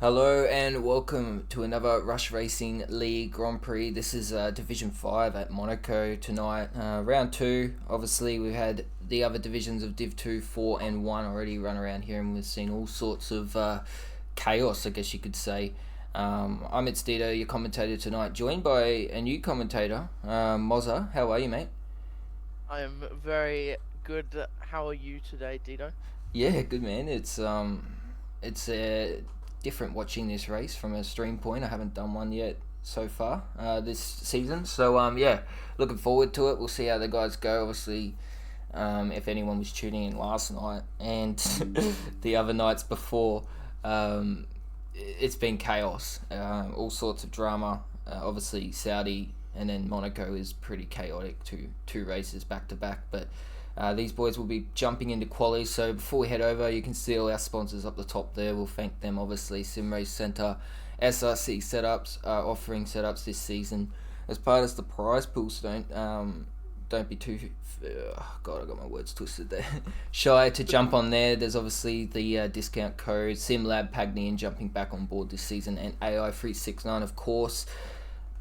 Hello and welcome to another Rush Racing League Grand Prix. This is Division 5 at Monaco tonight. Round 2, obviously we've had the other divisions of Div 2, 4 and 1 already run around here, and we've seen all sorts of chaos, I guess you could say. I'm It's Dito, your commentator tonight, joined by a new commentator, Mozza. How are you, mate? I am very good. How are you today, Dito? Yeah, good man. It's different watching this race from a stream point. I haven't done one yet so far this season. So yeah, looking forward to it. We'll see how the guys go. Obviously, if anyone was tuning in last night and the other nights before, it's been chaos. All sorts of drama. Obviously, Saudi and then Monaco is pretty chaotic. Two races back to back, but. These boys will be jumping into quali, so before we head over, you can see all our sponsors up the top there. We'll thank them, obviously. Sim Race Centre, SRC Setups are offering setups this season as part of the prize pool. So don't be too God, I got my words twisted there. Shy to jump on there. There's obviously the discount code SimLab Pagnian jumping back on board this season, and AI369 of course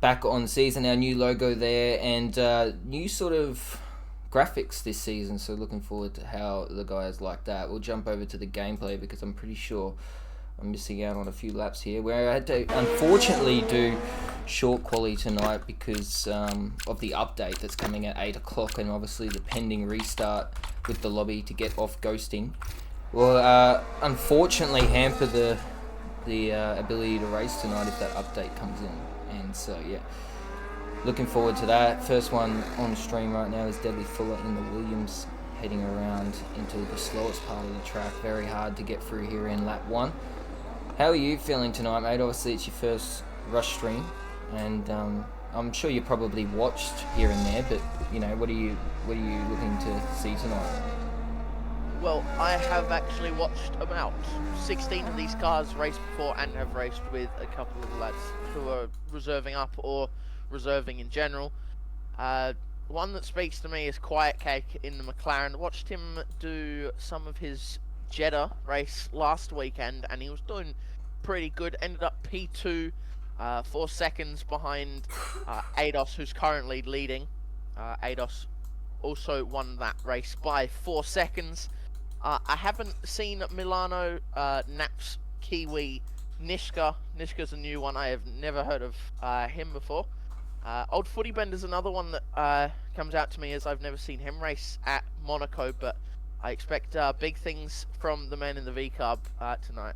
back on season. Our new logo there, and new sort of graphics this season, so looking forward to how the guys like that. We'll jump over to the gameplay because I'm pretty sure I'm missing out on a few laps here where I had to unfortunately do short quali tonight because of the update that's coming at 8 o'clock, and obviously the pending restart with the lobby to get off ghosting will unfortunately hamper the ability to race tonight if that update comes in. And so yeah, looking forward to that. First one on stream right now is Deadly Fuller in the Williams, heading around into the slowest part of the track. Very hard to get through here in lap 1. How are you feeling tonight, mate? Obviously it's your first Rush stream, and I'm sure you probably watched here and there, but you know, what are you looking to see tonight? Well, I have actually watched about 16 of these cars race before and have raced with a couple of lads who are reserving up or reserving in general. One that speaks to me is Quiet Cake in the McLaren. Watched him do some of his Jeddah race last weekend, and he was doing pretty good. Ended up P2, 4 seconds behind Ados, who's currently leading. Ados also won that race by 4 seconds. I haven't seen Milano, Naps, Kiwi, Nishka. Nishka's a new one. I have never heard of him before. Old Footy Bender's another one that comes out to me, as I've never seen him race at Monaco, but I expect big things from the men in the V-Carb tonight.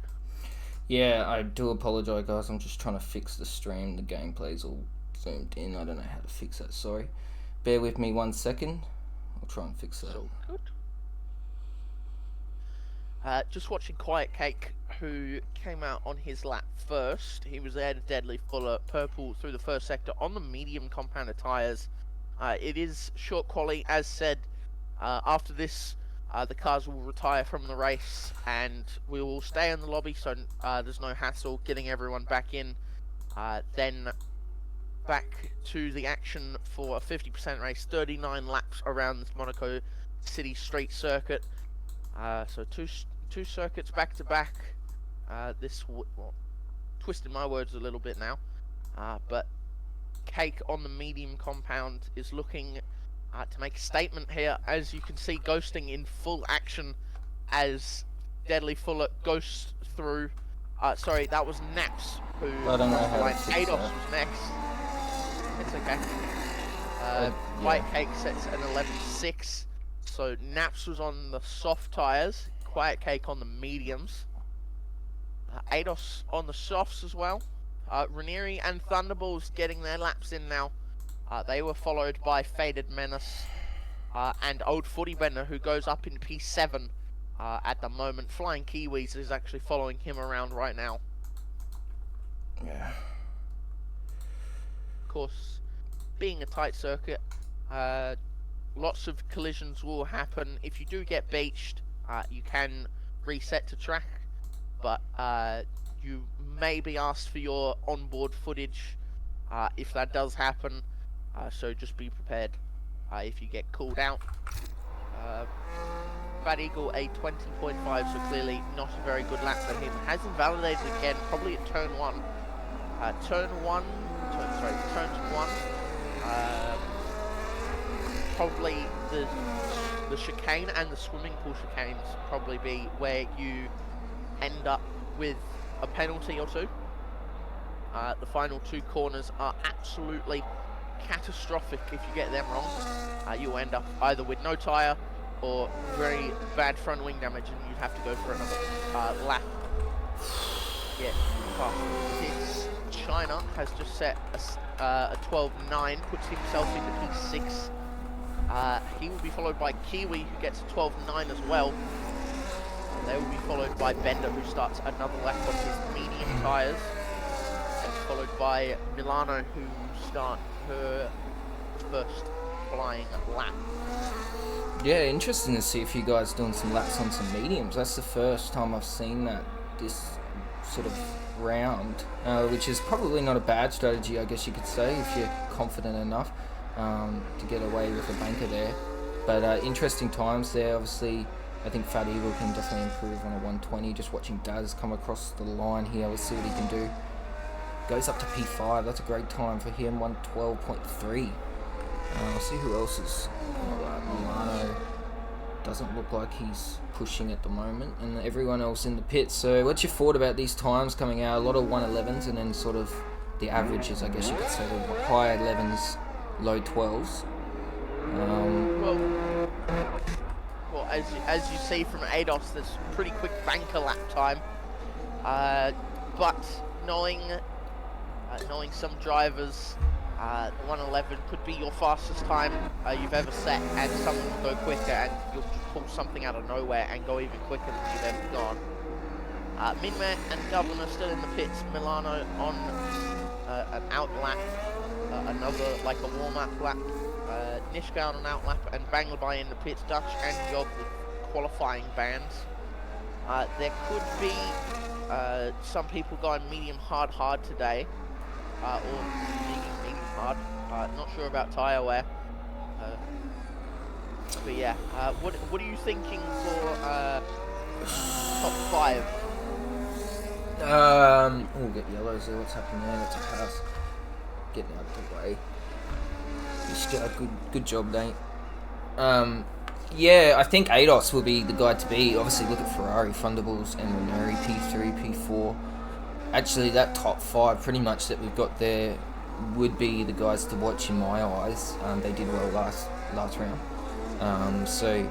Yeah, I do apologise, guys. I'm just trying to fix the stream. The gameplay's all zoomed in. I don't know how to fix that. Sorry. Bear with me 1 second. I'll try and fix that. So good. Just watching Quiet Cake, who came out on his lap first. He was there to Deadly Fuller, purple through the first sector on the medium compounded tyres. It is short quali, as said. After this, the cars will retire from the race, and we will stay in the lobby, so there's no hassle getting everyone back in. Then back to the action for a 50% race, 39 laps around this Monaco City Street circuit. So two circuits back to back. Twisted my words a little bit now, but Cake on the medium compound is looking to make a statement here. As you can see, ghosting in full action as Deadly Fuller ghosts through. Sorry, that was Naps who. I don't know how to fix Ados that. was next. It's okay. Yeah. White Cake sets an 11.6. So Naps was on the soft tyres, Quiet Cake on the mediums, Ados on the softs as well. Ranieri and Thunderballs getting their laps in now. They were followed by Faded Menace and Old Footy Bender, who goes up in P7 at the moment. Flying Kiwis is actually following him around right now. Yeah. Of course, being a tight circuit, lots of collisions will happen. If you do get beached, you can reset to track, but you may be asked for your onboard footage if that does happen, so just be prepared if you get called out. Fat Eagle a 20.5, so clearly not a very good lap for him. Has invalidated again, probably at turn 1. Turns 1. Probably the chicane and the swimming pool chicanes probably be where you end up with a penalty or two. The final 2 corners are absolutely catastrophic if you get them wrong. You'll end up either with no tyre or very bad front wing damage, and you'd have to go for another lap. Yeah, fast. China has just set a 12.9, puts himself into P6. He will be followed by Kiwi, who gets a 12.9 as well. They will be followed by Bender, who starts another lap on his medium tyres. And followed by Milano, who start her first flying lap. Yeah, interesting to see if you guys doing some laps on some mediums. That's the first time I've seen that this sort of round, which is probably not a bad strategy, I guess you could say, if you're confident enough to get away with a banker there. But interesting times there. Obviously, I think Fat Eagle can definitely improve on a 120. Just watching Daz come across the line here, we'll see what he can do. Goes up to P5. That's a great time for him. 112.3. I'll see who else is. Milano doesn't look like he's pushing at the moment, and everyone else in the pit. So what's your thought about these times coming out? A lot of 111s, and then sort of the averages, I guess you could say, the high 11s, low 12s. Well, as you see from ADOS, there's pretty quick banker lap time. But knowing some drivers, 111 could be your fastest time you've ever set, and someone will go quicker, and you'll pull something out of nowhere and go even quicker than you've ever gone. Minmay and Governor still in the pits. Milano on an out lap, another like a warm-up lap. Nishka on an out lap, and Banglabai in the pits. Dutch and Yog with qualifying bans. There could be some people going medium hard today, or medium hard. Not sure about tyre wear. But yeah, what are you thinking for top 5? We'll get yellows there. What's happening there? That's a house. Getting out of the way. Good job, Nate. Yeah, I think ADOS will be the guy to beat. Obviously, look at Ferrari, Thunderbolts, and Ranieri, P3, P4. Actually, that top 5 pretty much that we've got there would be the guys to watch in my eyes. They did well last round. So,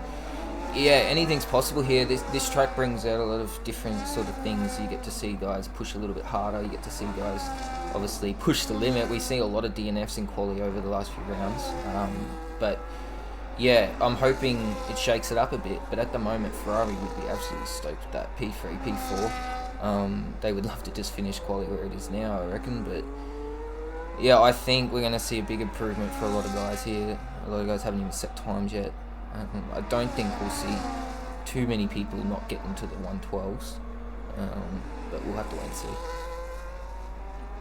yeah, anything's possible here. This track brings out a lot of different sort of things. You get to see guys push a little bit harder. You get to see guys obviously push the limit. We see a lot of DNFs in quali over the last few rounds. But yeah, I'm hoping it shakes it up a bit. But at the moment, Ferrari would be absolutely stoked with that. P3, P4. They would love to just finish quali where it is now, I reckon. But yeah, I think we're going to see a big improvement for a lot of guys here. A lot of guys haven't even set times yet. I don't think we'll see too many people not get into the 112s. But we'll have to wait and see.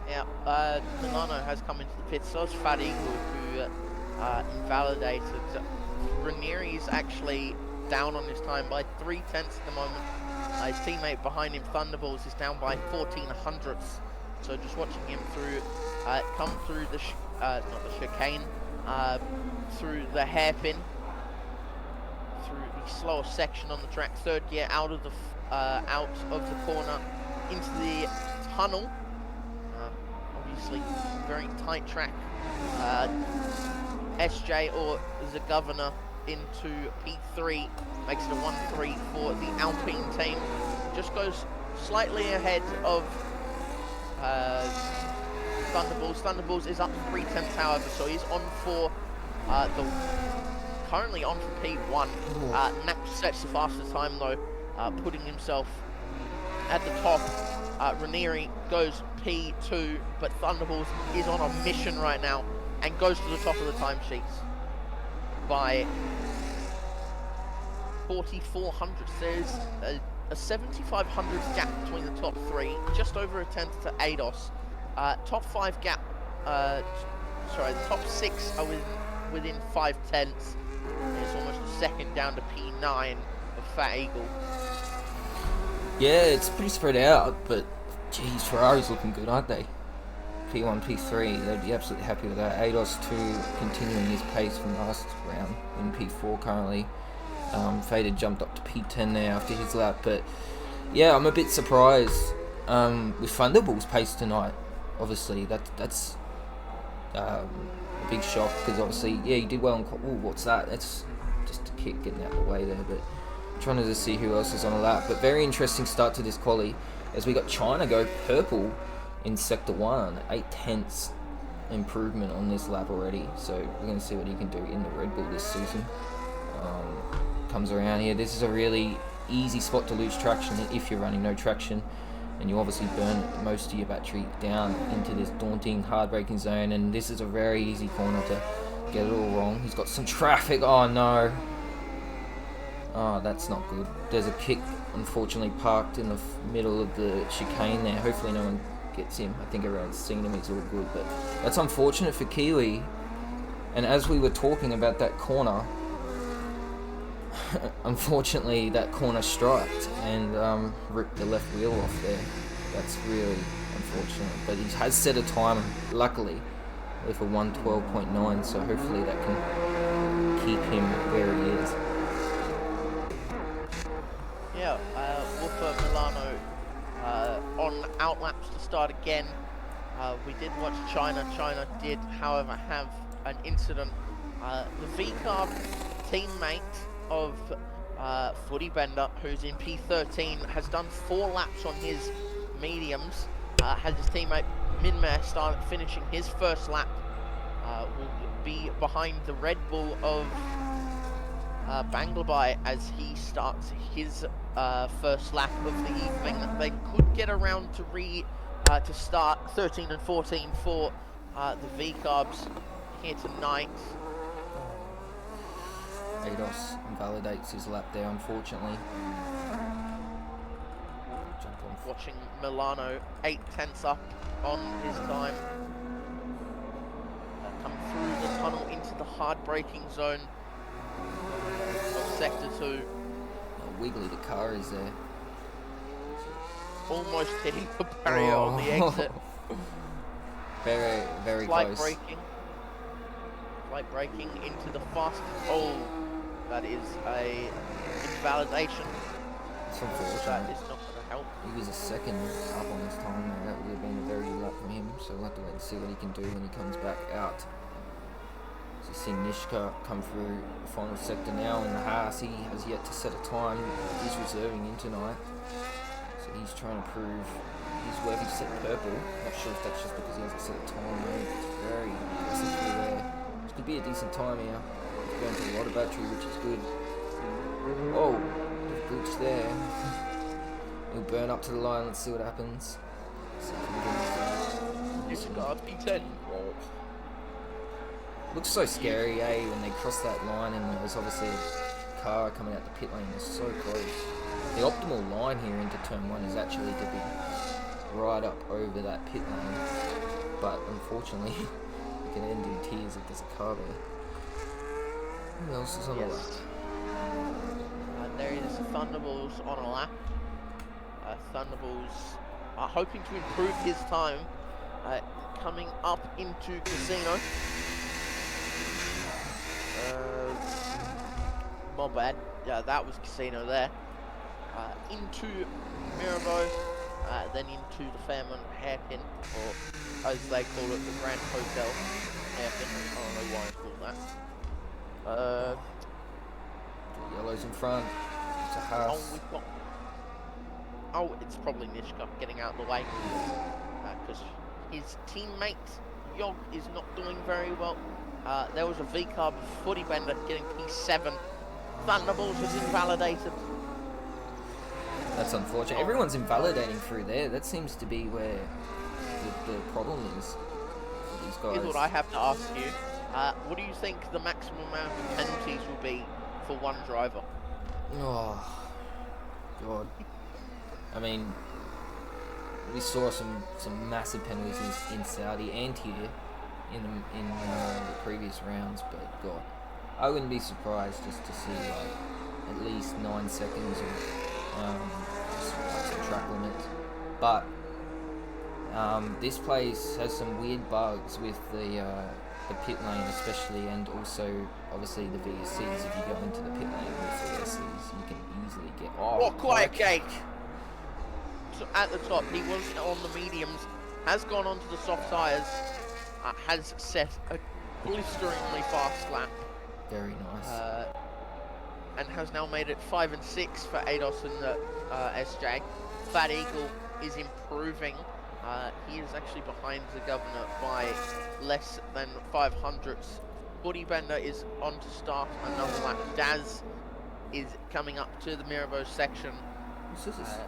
Yeah, Milano has come into the pits, so it's Fat Eagle who invalidated. Ranieri is actually down on his time by 0.3 at the moment. His teammate behind him, Thunderbolts, is down by 14 hundredths. So just watching him come through the not the chicane, through the hairpin, through the slower section on the track, third gear out of the corner into the tunnel. Obviously, very tight track. SJ or the Governor into P3 makes it a 1-3 for the Alpine team. Just goes slightly ahead of Thunderbolts. Thunderbolts is up 0.3, however, so he's on for currently on for P1. Nap sets the fastest time though, putting himself at the top. Ranieri goes P2, but Thunderbolts is on a mission right now and goes to the top of the timesheets by 4,400. There's a 7,500 gap between the top 3, just over a tenth to ADOS. Top 5 gap, the top 6 are within 5 tenths. It's almost a second down to P9 of Fat Eagle. Yeah, it's pretty spread out, but geez, Ferrari's looking good, aren't they? P1, P3, they'd be absolutely happy with that. ADOS 2 continuing his pace from last round in P4 currently. Faded jumped up to P10 there after his lap, but yeah, I'm a bit surprised with Thunderbolt's pace tonight. Obviously, that's a big shock because obviously, yeah, he did well. What's that? That's just a kick getting out of the way there, but trying to see who else is on the lap. But very interesting start to this quali as we got China go purple in Sector 1, 8/10 improvement on this lap already. So we're going to see what he can do in the Red Bull this season. Comes around here. This is a really easy spot to lose traction if you're running no traction, and you obviously burn most of your battery down into this daunting, hard-braking zone, and this is a very easy corner to get it all wrong. He's got some traffic. Oh, no. Oh, that's not good. There's a kick, unfortunately, parked in the middle of the chicane there. Hopefully no one gets him. I think everyone's seen him. He's all good, but that's unfortunate for Kiwi. And as we were talking about that corner, unfortunately that corner striped and ripped the left wheel off there. That's really unfortunate, but he has set a time, luckily, with a 1:12.9, so hopefully that can keep him where he is. Yeah, Wolfer Milano on outlaps to start again. We did watch China. China did, however, have an incident. The VCARB teammate of Footy Bender, who's in P13, has done 4 laps on his mediums. Has his teammate Minmay finishing his first lap. Will be behind the Red Bull of Banglabai as he starts his first lap of the evening. They could get around to start 13 and 14 for the VCARBs here tonight. ADOS invalidates his lap there, unfortunately. Watching Milano 8/10 up on his time. Come through the tunnel into the hard braking zone of Sector 2. How wiggly the car is there. Almost hitting the barrier on the exit. Very, very close. Light braking into the fast. Oh, that is a invalidation. It's unfortunate. That is not going to help. He was a second up on his time there. That would have been a very good lap from him. So we'll have to wait and see what he can do when he comes back out. So you see Nishka come through the final sector now in the Haas. He has yet to set a time. He's reserving in tonight. So he's trying to prove he's worthy to set purple. Not sure if that's just because he hasn't set a time. It's very impressive through there. This could be a decent time here. He's going to a lot of battery, which is good. Oh, glitch there. He'll burn up to the line. Let's see what happens. P10. Looks so scary, when they cross that line and there's obviously a car coming out the pit lane. It's so close. The optimal line here into turn 1 is actually to be right up over that pit lane, but unfortunately it can end in tears if there's a car there. Who else is on the left? There is Thunderbolts on a lap. Thunderbolts are hoping to improve his time. Coming up into Casino. My bad. Yeah, that was Casino there. Into Mirabeau, then into the Fairmont Hairpin, or as they call it, the Grand Hotel Hairpin. I don't know why it's called that. Yellow's in front. It's a Haas. It's probably Nishka getting out of the way because his teammate Yog is not doing very well. There was a VCARB Footy Bender getting P7. Thunderbolts was invalidated. That's unfortunate. Everyone's invalidating through there. That seems to be where the problem is for these guys. Here's what I have to ask you. What do you think the maximum amount of penalties will be for one driver? Oh, God. I mean, we saw some massive penalties in Saudi and here in the previous rounds, but God, I wouldn't be surprised just to see like at least 9 seconds of some track limits. But this place has some weird bugs with the pit lane especially, and also obviously the VSCs. If you go into the pit lane with VSCs, you can easily get... What quiet cake! So at the top, he was on the mediums, has gone onto the soft tyres, has set a blisteringly fast lap. Very nice. And has now made it 5 and 6 for ADOS and the SJ. Fat Eagle is improving. He is actually behind the Governor by less than 500ths. Woody Bender is on to start another lap. Daz is coming up to the Mirabeau section. This is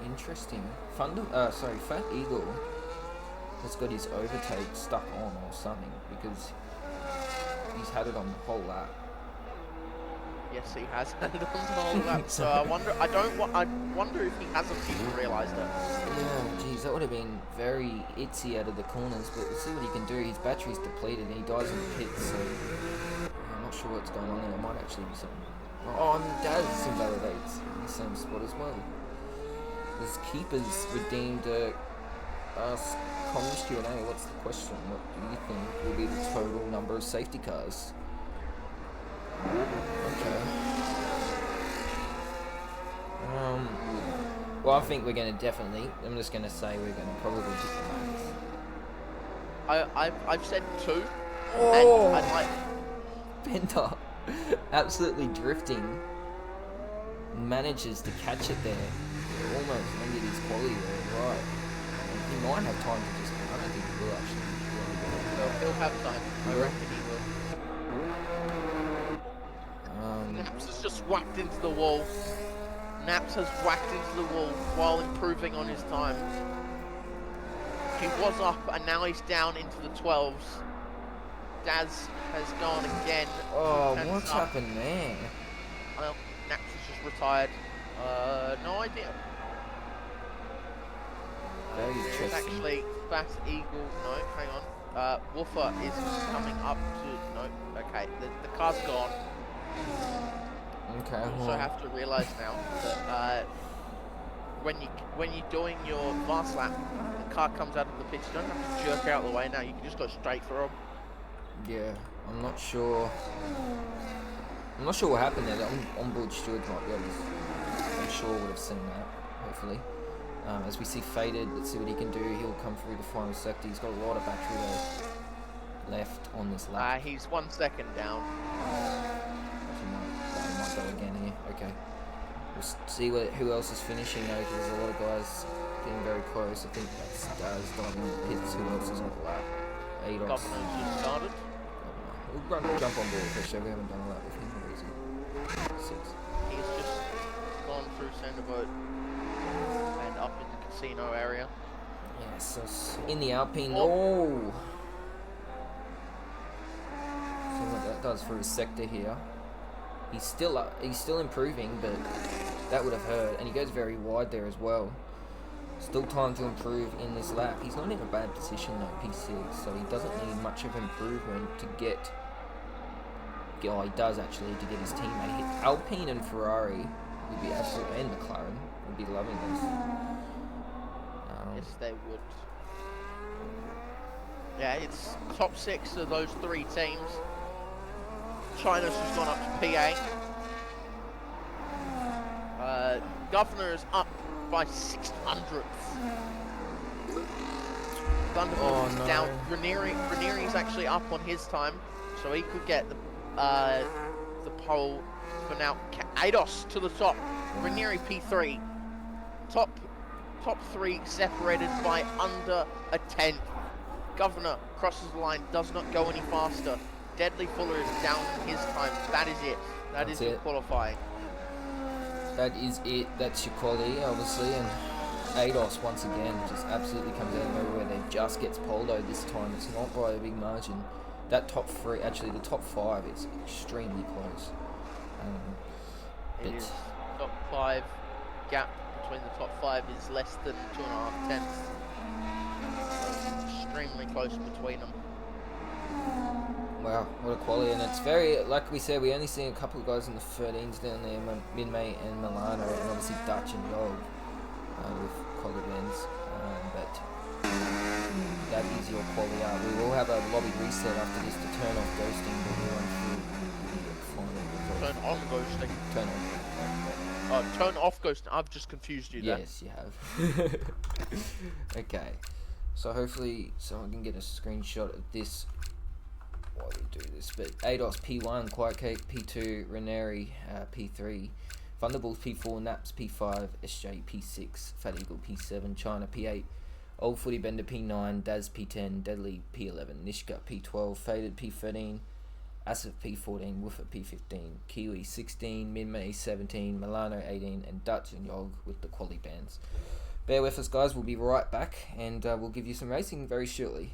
interesting. Fat Eagle has got his overtake stuck on or something, because he's had it on the whole lap. Yes, he has had it on the whole lap. So I wonder if he hasn't even realised it. Yeah, geez, that would have been very itsy out of the corners, but we'll see what he can do. His battery's depleted and he dies in the pits, so I'm not sure what's going on there. It might actually be something. Oh, and Daz invalidates in the same spot as well. This keeper's redeemed Ask Comms Q&A. What's the question? What do you think will be the total number of safety cars? Okay. Well, I think we're going to definitely... I'm just going to say we're going to probably hit the max. I've said 2. Oh! And I'd like... Bender absolutely drifting. Manages to catch it there. Almost ended his quality there, right. He might have time to just... I don't think he will actually. He'll have time. I reckon he will. Naps has just whacked into the wall. Naps has whacked into the wall while improving on his time. He was up and now he's down into the 12s. Daz has gone again. Oh, what's happened there? Well, Naps has just retired. No idea. Very There's interesting. actually Fat Eagle. No, hang on. Woofer is coming up to... No, okay. The car's gone. Okay. You also have to realise now that when you're doing your fast lap, the car comes out of the pit. You don't have to jerk out of the way now. You can just go straight through them. Yeah, I'm not sure. I'm not sure what happened there. The onboard steward might be able to... I'm sure would have seen that. Hopefully. As we see Faded, let's see what he can do. He'll come through the final sector. He's got a lot of battery left on this lap. He's 1 second down. He might go again here. Okay. We'll see who else is finishing though, because there's a lot of guys getting very close. I think that's Daz diving in the pits. Who else is on the lap? ADOS. Governor's just started. We'll jump on board for sure. We haven't done a lap with him. Where is he? 6. He's just gone through Centerboat and up in the casino area. Yeah, so in the Alpine. Oh! See what that does for his sector here. He's still improving, but that would have hurt. And he goes very wide there as well. Still time to improve in this lap. He's not in a bad position though, P6, so he doesn't need much of improvement to get... Oh, he does actually, to get his teammate. Alpine and Ferrari would be absolutely... And McLaren would be loving this. Yes, they would. Yeah, it's top 6 of those 3 teams. China's just gone up to P8. Governor is up by 600ths. Thunderbolt is down. Ranieri's actually up on his time, so he could get the pole for now. ADOS to the top. Ranieri P3. Top 3 separated by under a 10th. Governor crosses the line, does not go any faster. Deadly Fuller is down his time. That is it. That's your qualifying. That is it. That's your quality, obviously. And ADOS, once again, just absolutely comes out of nowhere. They just gets polo this time. It's not by a big margin. That top 3, actually the top 5 is extremely close. It is. Top 5 gap between the top 5 is less than 2.5 tenths. So extremely close between them. Wow, what a quality. And it's very, like we said, we only see a couple of guys in the 13s down there, Minmay and Milano, and obviously Dutch and Yog with quality wins. But that is your quality art. We will have a lobby reset after this to turn off ghosting, but we'll run through the final results. Turn on ghosting. Turn on. Turn off ghosting. I've just confused you there. Yes, you have. Okay. So hopefully someone can get a screenshot of this while we do this. But ADOS P1, Quiet Cake P2, Reneri P3, Thunderbolts P4, Naps P5, SJ P6, Fat Eagle P7, China P8, Old Footy Bender P9, Daz P10, Deadly P11, Nishka P12, Faded P13, Asif P14, Woofer P15, Kiwi 16, Minmay 17, Milano 18, and Dutch and Yog with the quality bands. Bear with us, guys. We'll be right back, and we'll give you some racing very shortly.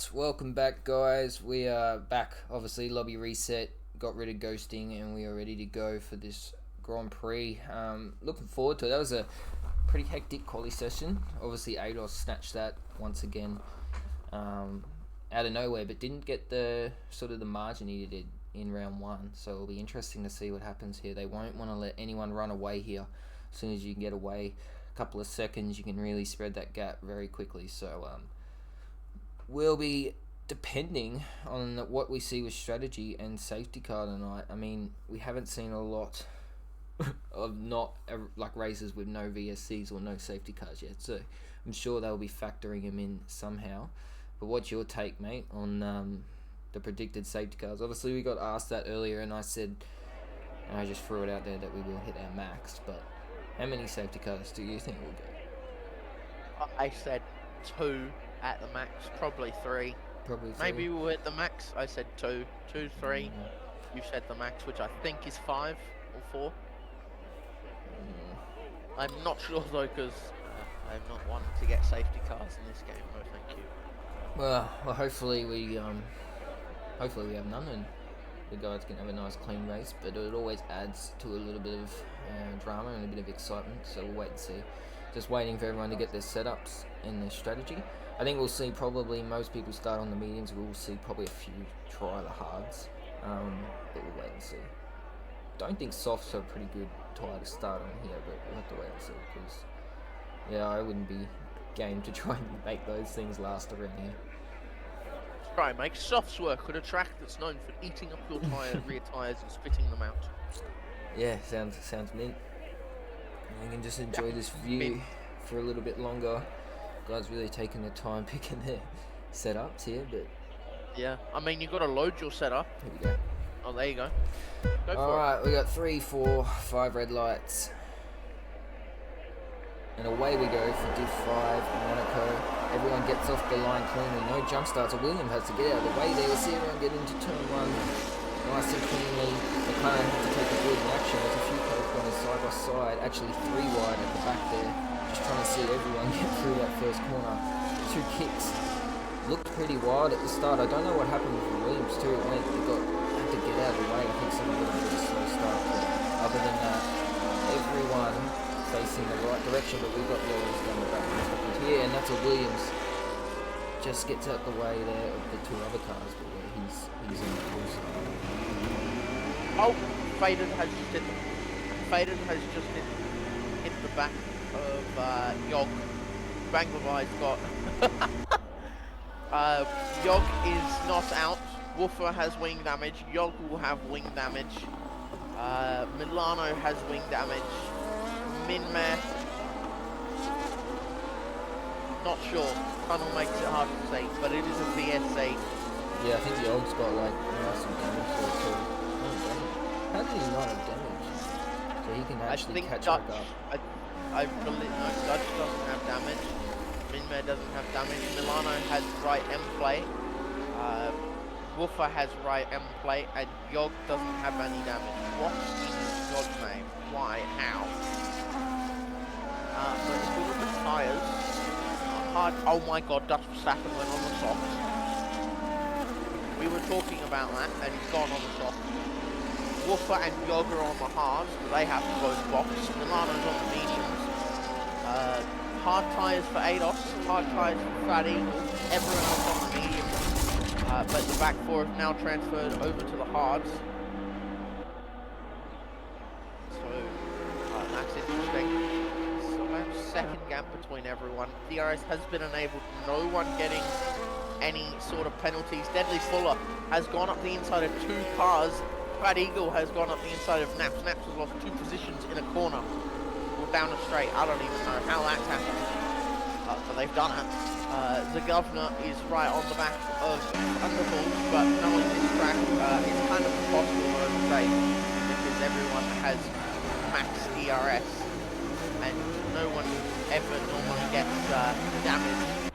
Alright, welcome back, guys. We are back. Obviously, lobby reset, got rid of ghosting, and we are ready to go for this Grand Prix. Looking forward to it. That was a pretty hectic quali session. Obviously, Ados snatched that once again out of nowhere, but didn't get the sort of the margin he did in round one. So it'll be interesting to see what happens here. They won't want to let anyone run away here. As soon as you can get away a couple of seconds, you can really spread that gap very quickly. So we'll be depending on what we see with strategy and safety car tonight. I mean, we haven't seen a lot of not like races with no VSCs or no safety cars yet, so I'm sure they'll be factoring them in somehow. But what's your take, mate, on the predicted safety cars? Obviously, we got asked that earlier, and I said, and I just threw it out there that we will hit our max. But how many safety cars do you think we'll get? I said 2 at the max, probably 3. Probably 3. Maybe we'll hit the max. I said 2, 3. Mm-hmm. You said the max, which I think is 5 or 4. I'm not sure though, because I'm not one to get safety cars in this game. No, thank you. Well, hopefully we have none, and the guys can have a nice clean race. But it always adds to a little bit of drama and a bit of excitement. So we'll wait and see. Just waiting for everyone to get their setups and their strategy. I think we'll see probably most people start on the mediums. We'll see probably a few try the hards, but we'll wait and see. Don't think softs are a pretty good tire to start on here, but we'll have to wait and see. Because I wouldn't be game to try and make those things last around here. Try and make softs work at a track that's known for eating up your rear tyres and spitting them out. Yeah, sounds mint. We can just enjoy this view for a little bit longer. Guys really taking their time picking their setups here, but yeah, I mean, you've got to load your setup. Here we go. Oh, there you go. Go for Alright, we got 3, 4, 5 red lights. And away we go for Div 5, Monaco. Everyone gets off the line cleanly. No jump starts. William has to get out of the way there. We'll see everyone get into turn 1 nice and cleanly. They kind of have to take a good action. There's a few cars going side by side. Actually 3 wide at the back there. Just trying to see everyone get through that first corner. 2 kicks. Looked pretty wide at the start. I don't know what happened with Williams too. Had to get out of the way. I think someone got a bit of a slow start. But other than that, everyone facing the right direction. But we've got Lewis down the back here, and that's a Williams. Just gets out the way there of the 2 other cars. But yeah, he's in the course. Oh, Faden has just hit the back of Yog. Banglavai's got Yog is not out. Woofer has wing damage. Yog will have wing damage. Milano has wing damage. Minmare, not sure. Tunnel makes it hard to say, but it is a VSA. Yeah, I think Yog's got like some damage there too. How did he not have damage? So he can actually catch Dutch, back up. I believe no, Dutch doesn't have damage. Minmare doesn't have damage. Milano has right M play. Woofer has right M play, and Yog doesn't have any damage. What in God's name? Why? How? But if we look at tyres, hard. Oh my God, Dutch Verstappen went on the softs. We were talking about that, and he's gone on the softs. Woofer and Yog are on the hards, but they have to both box. Milano's on the mediums. Hard tyres for Ados, hard tyres for Fatty, everyone else on the mediums. But the back 4 have now transferred over to the hards. So, that's interesting. So, second gap between everyone. DRS has been enabled, no one getting any sort of penalties. Deadly Fuller has gone up the inside of 2 cars. Fat Eagle has gone up the inside of Naps. Naps has lost 2 positions in a corner. Or down a straight. I don't even know how that's happened. But they've done it. The Governor is right on the back of Thunderbolt, but knowing this track, it's kind of impossible to overtake because everyone has max DRS and no one ever normally gets damage.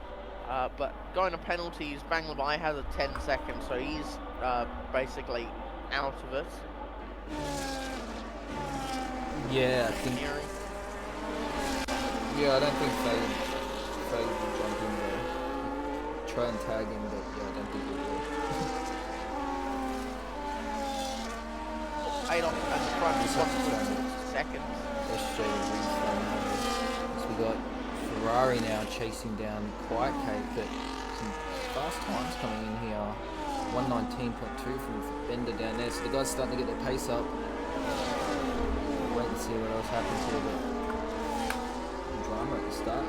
But going to penalties, Banglabai has a 10 seconds, so he's basically out of it. Yeah, I think. Yeah, I don't think Faden will jump in there. try and tag him, but yeah, I don't think he will. Adolf at the front, Just have to try and 1.6 seconds. let's show the reframe. So we got Ferrari now chasing down Quiet Cake, but some fast times coming in here. 119.2 from Bender down there, so the guys starting to get their pace up. We'll wait and see what else happens here, but drama at the start,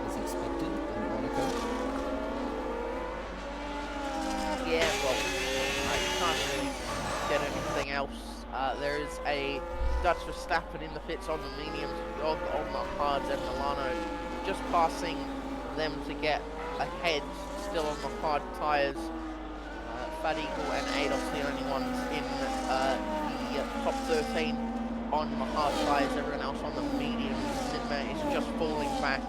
as expected in Monaco. Yeah, well, you can't really get anything else. There is a Dutch Verstappen in the pits on the mediums, Jog on the hards, and Milano just passing them to get ahead, still on the hard tyres. Fat Eagle and Adolf the only ones in the top 13 on the hard tyres. Everyone else on the mediums. Midman is just falling back.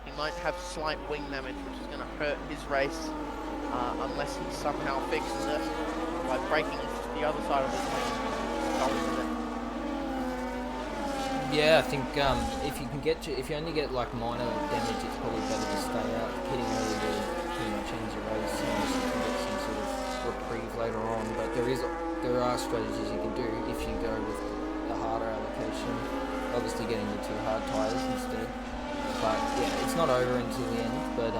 He might have slight wing damage, which is going to hurt his race unless he somehow fixes it by breaking the other side of his wing. Yeah, I think if you can if you only get like minor damage, it's probably better to stay out. Hitting early will pretty much ends your race, unless you can get some sort of reprieve later on. But there are strategies you can do if you go with the harder allocation. Obviously, getting the 2 hard tyres instead. But yeah, it's not over until the end. But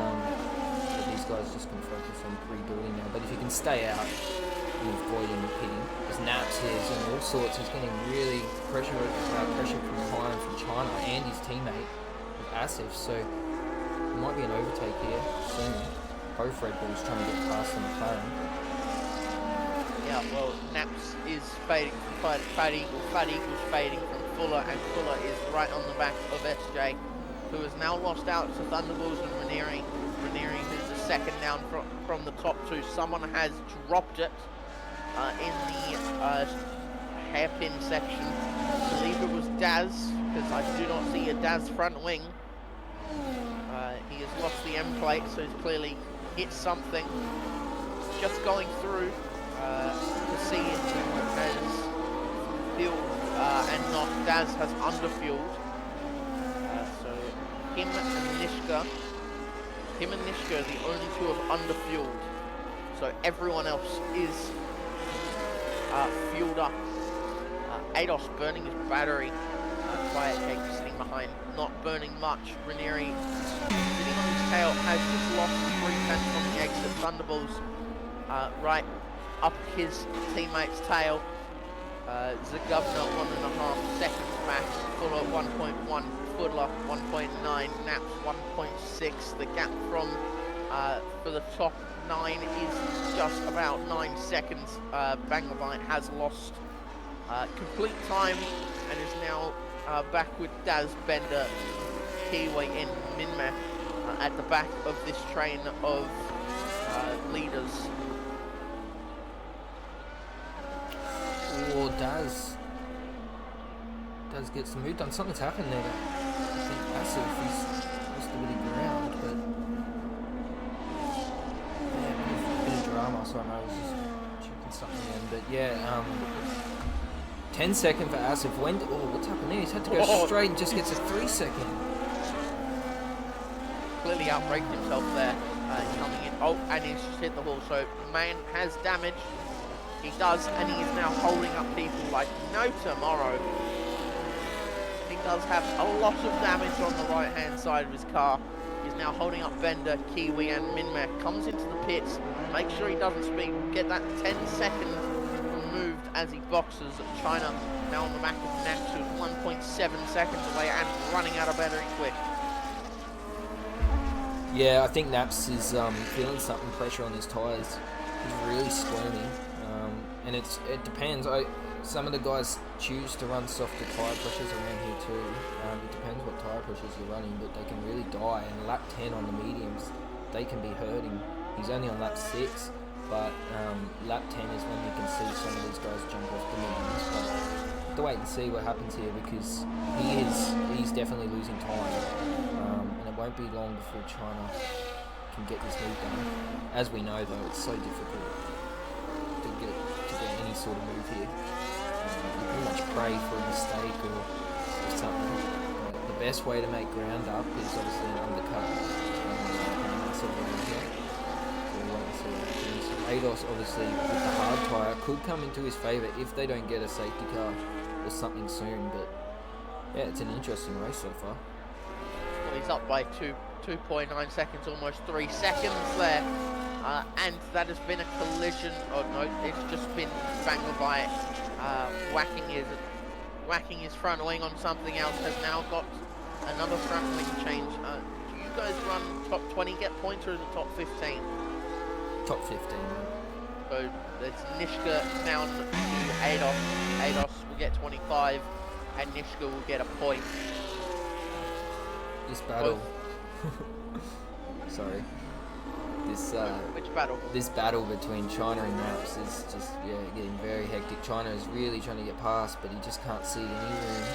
these guys just can focus on rebuilding now. But if you can stay out, with avoiding pitting, as Naps is and all sorts, he's getting really pressure from behind from China and his teammate with Asif, so it might be an overtake here soon. Both Red Bulls trying to get past the McLaren. Yeah, well, Naps is fading from Fat Eagle's fading from Fuller, and Fuller is right on the back of SJ, who has now lost out to Thunderbolts and Ranieri. Ranieri is the second down from the top 2. Someone has dropped it in the hairpin section. I believe it was Daz, because I do not see a Daz front wing. He has lost the M plate, so he's clearly hit something. Just going through to see who has fueled and not. Daz has underfueled. So him and Nishka are the only 2 have underfueled. So everyone else is fueled up. Ados burning his battery. Quiet Cake sitting behind, not burning much. Ranieri sitting on his tail, has just lost 3 tenths on the exit. Thunderbolts right up his teammate's tail. Zagubna 1.5 seconds back. Fuller 1.1, Fuller 1.9, Naps 1.6. The gap from for the top 9 is just about 9 seconds. Banglavite has lost complete time and is now back with Daz, Bender, Kiwi and Minmeh at the back of this train of leaders. Or Daz gets the move done. Something's happened there. I think Asif is lost a bit of ground, but yeah, a bit of drama. So I was just checking something in, but yeah, 10 second for Asif. What's happened there? He's had to go straight and just gets a 3 second. Clearly outbraked himself there, coming in. Oh, and he's just hit the wall. So man has damage. He does, and he is now holding up people like no tomorrow. He does have a lot of damage on the right-hand side of his car. He's now holding up Bender, Kiwi, and Minmeh. Comes into the pits. Make sure he doesn't speed. Get that 10 seconds removed as he boxes. China now on the back of Naps, who's 1.7 seconds away and running out of battery quick. Yeah, I think Naps is feeling something, pressure on his tyres. He's really squirming. And it depends. Some of the guys choose to run softer tyre pressures around here too. It depends what tyre pressures you're running, but they can really die. And lap 10 on the mediums, they can be hurting. He's only on lap 6, but lap 10 is when you can see some of these guys jump off the mediums. But have to wait and see what happens here, because he's definitely losing time. And it won't be long before China can get this move done. As we know though, it's so difficult to get any sort of move here. You pretty much pray for a mistake or something. But the best way to make ground up is obviously an undercut. Here. ADOS, obviously, with the hard tyre, could come into his favour if they don't get a safety car or something soon. But yeah, it's an interesting race so far. Well, he's up by 2.9 seconds, almost 3 seconds there. And that has been a collision. Oh no, it's just been Banglabai whacking his front wing on something else. Has now got another front wing change. Do you guys run top 20 get points, or is it top 15? Top 15. So it's Nishka down to ADOS. ADOS will get 25, and Nishka will get a point. This battle. Sorry. Which battle? This battle between China and Naps is just getting very hectic. China is really trying to get past, but he just can't see any room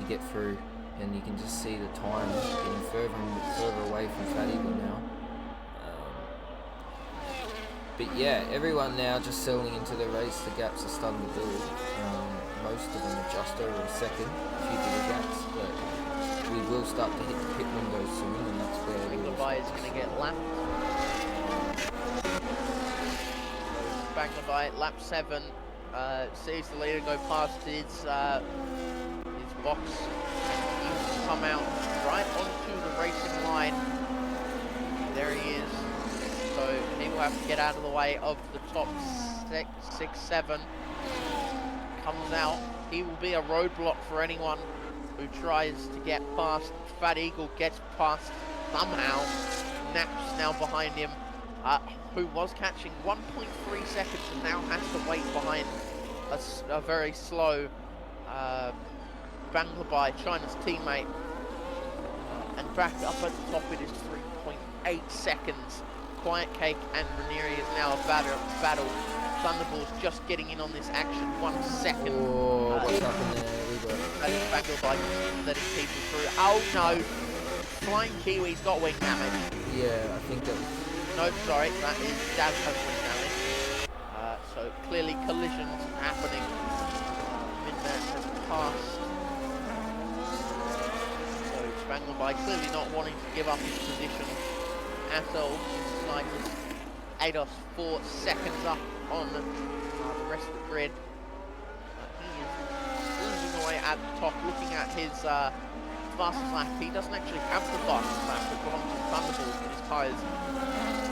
to get through, and you can just see the time getting further and further away from Fat Eagle now. But yeah, everyone now just settling into the race. The gaps are starting to build. Most of them are just over a second, a few bigger gaps, but we will start to hit the pit window soon, and that's where Banglabai is going to get lapped. Banglabai, lap 7, sees the leader go past his box, and he's come out right onto the racing line. There he is. So he will have to get out of the way of the top 6, 7. Comes out. He will be a roadblock for anyone who tries to get past. Fat Eagle gets past somehow. Naps now behind him, who was catching 1.3 seconds and now has to wait behind a very slow Banglabai, China's teammate. And back up at the top it is 3.8 seconds. Quiet Cake and Ranieri is now a battle. Thunderball's just getting in on this action, 1 second. Oh, what's happened there? That is Banglabai letting people through. Oh no! Flying Kiwi's got wing damage. Yeah, I think that was... No, sorry, that is Daz has wing damage. So clearly collisions happening. Midman has passed. So Banglabai clearly not wanting to give up his position at all. Slightest ADOS 4 seconds up on the rest of the grid. He is losing away at the top, looking at his fastest lap. He doesn't actually have the fastest lap, but belongs to Thunderball, but his tyres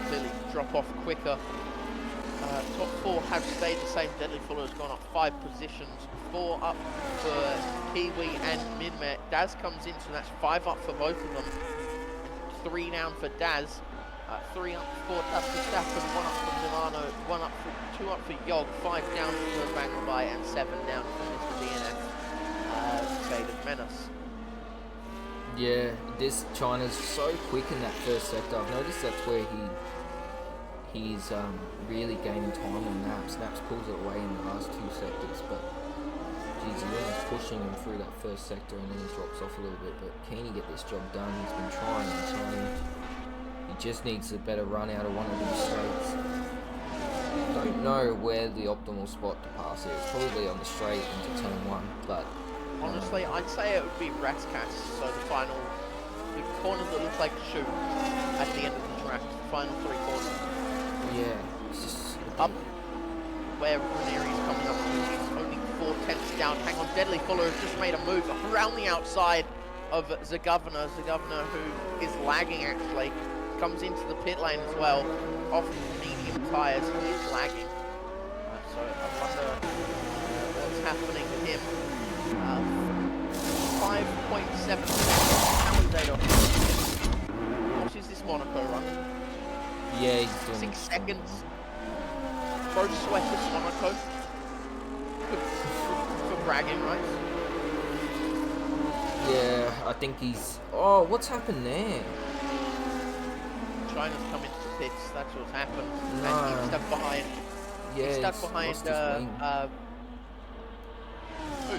clearly drop off quicker. Top 4 have stayed the same. Deadly Fuller has gone up 5 positions. 4 up for Kiwi and Minmet. Daz comes in, so that's 5 up for both of them. And 3 down for Daz. 3 up for Dusty Stafford, 1 up for Milano, 2 up for Yog, 5 down for Banglabai, and 7 down for Mr. DNF, Faded Menace. Yeah, this China's so quick in that first sector. I've noticed that's where he's really gaining time on Naps. Naps pulls it away in the last 2 sectors, but geez, he's pushing him through that first sector and then he drops off a little bit. But can he get this job done? He's been trying and trying. He just needs a better run out of one of these straights. Don't know where the optimal spot to pass is. It's probably on the straight into turn 1, but honestly, I'd say it would be Ratcats, so the corners that look like a shoe at the end of the track, the final 3 corners. Yeah, it's just up where Ranieri's coming up to. He's only 4 tenths down. Hang on, Deadly Fuller has just made a move around the outside of the Governor. The Governor, who is lagging actually, comes into the pit lane as well, off medium tyres. He is lagging. So I wonder what's happening to him. 5.7 What is this Monaco run? yeah, he's doing 6 seconds. Pro Sweaters Monaco. For bragging, right? Yeah, I think he's... Oh, what's happened there? China's come into the pits, that's what's happened. No. And he's stuck behind. Yeah, he's stuck behind lost his wing. who?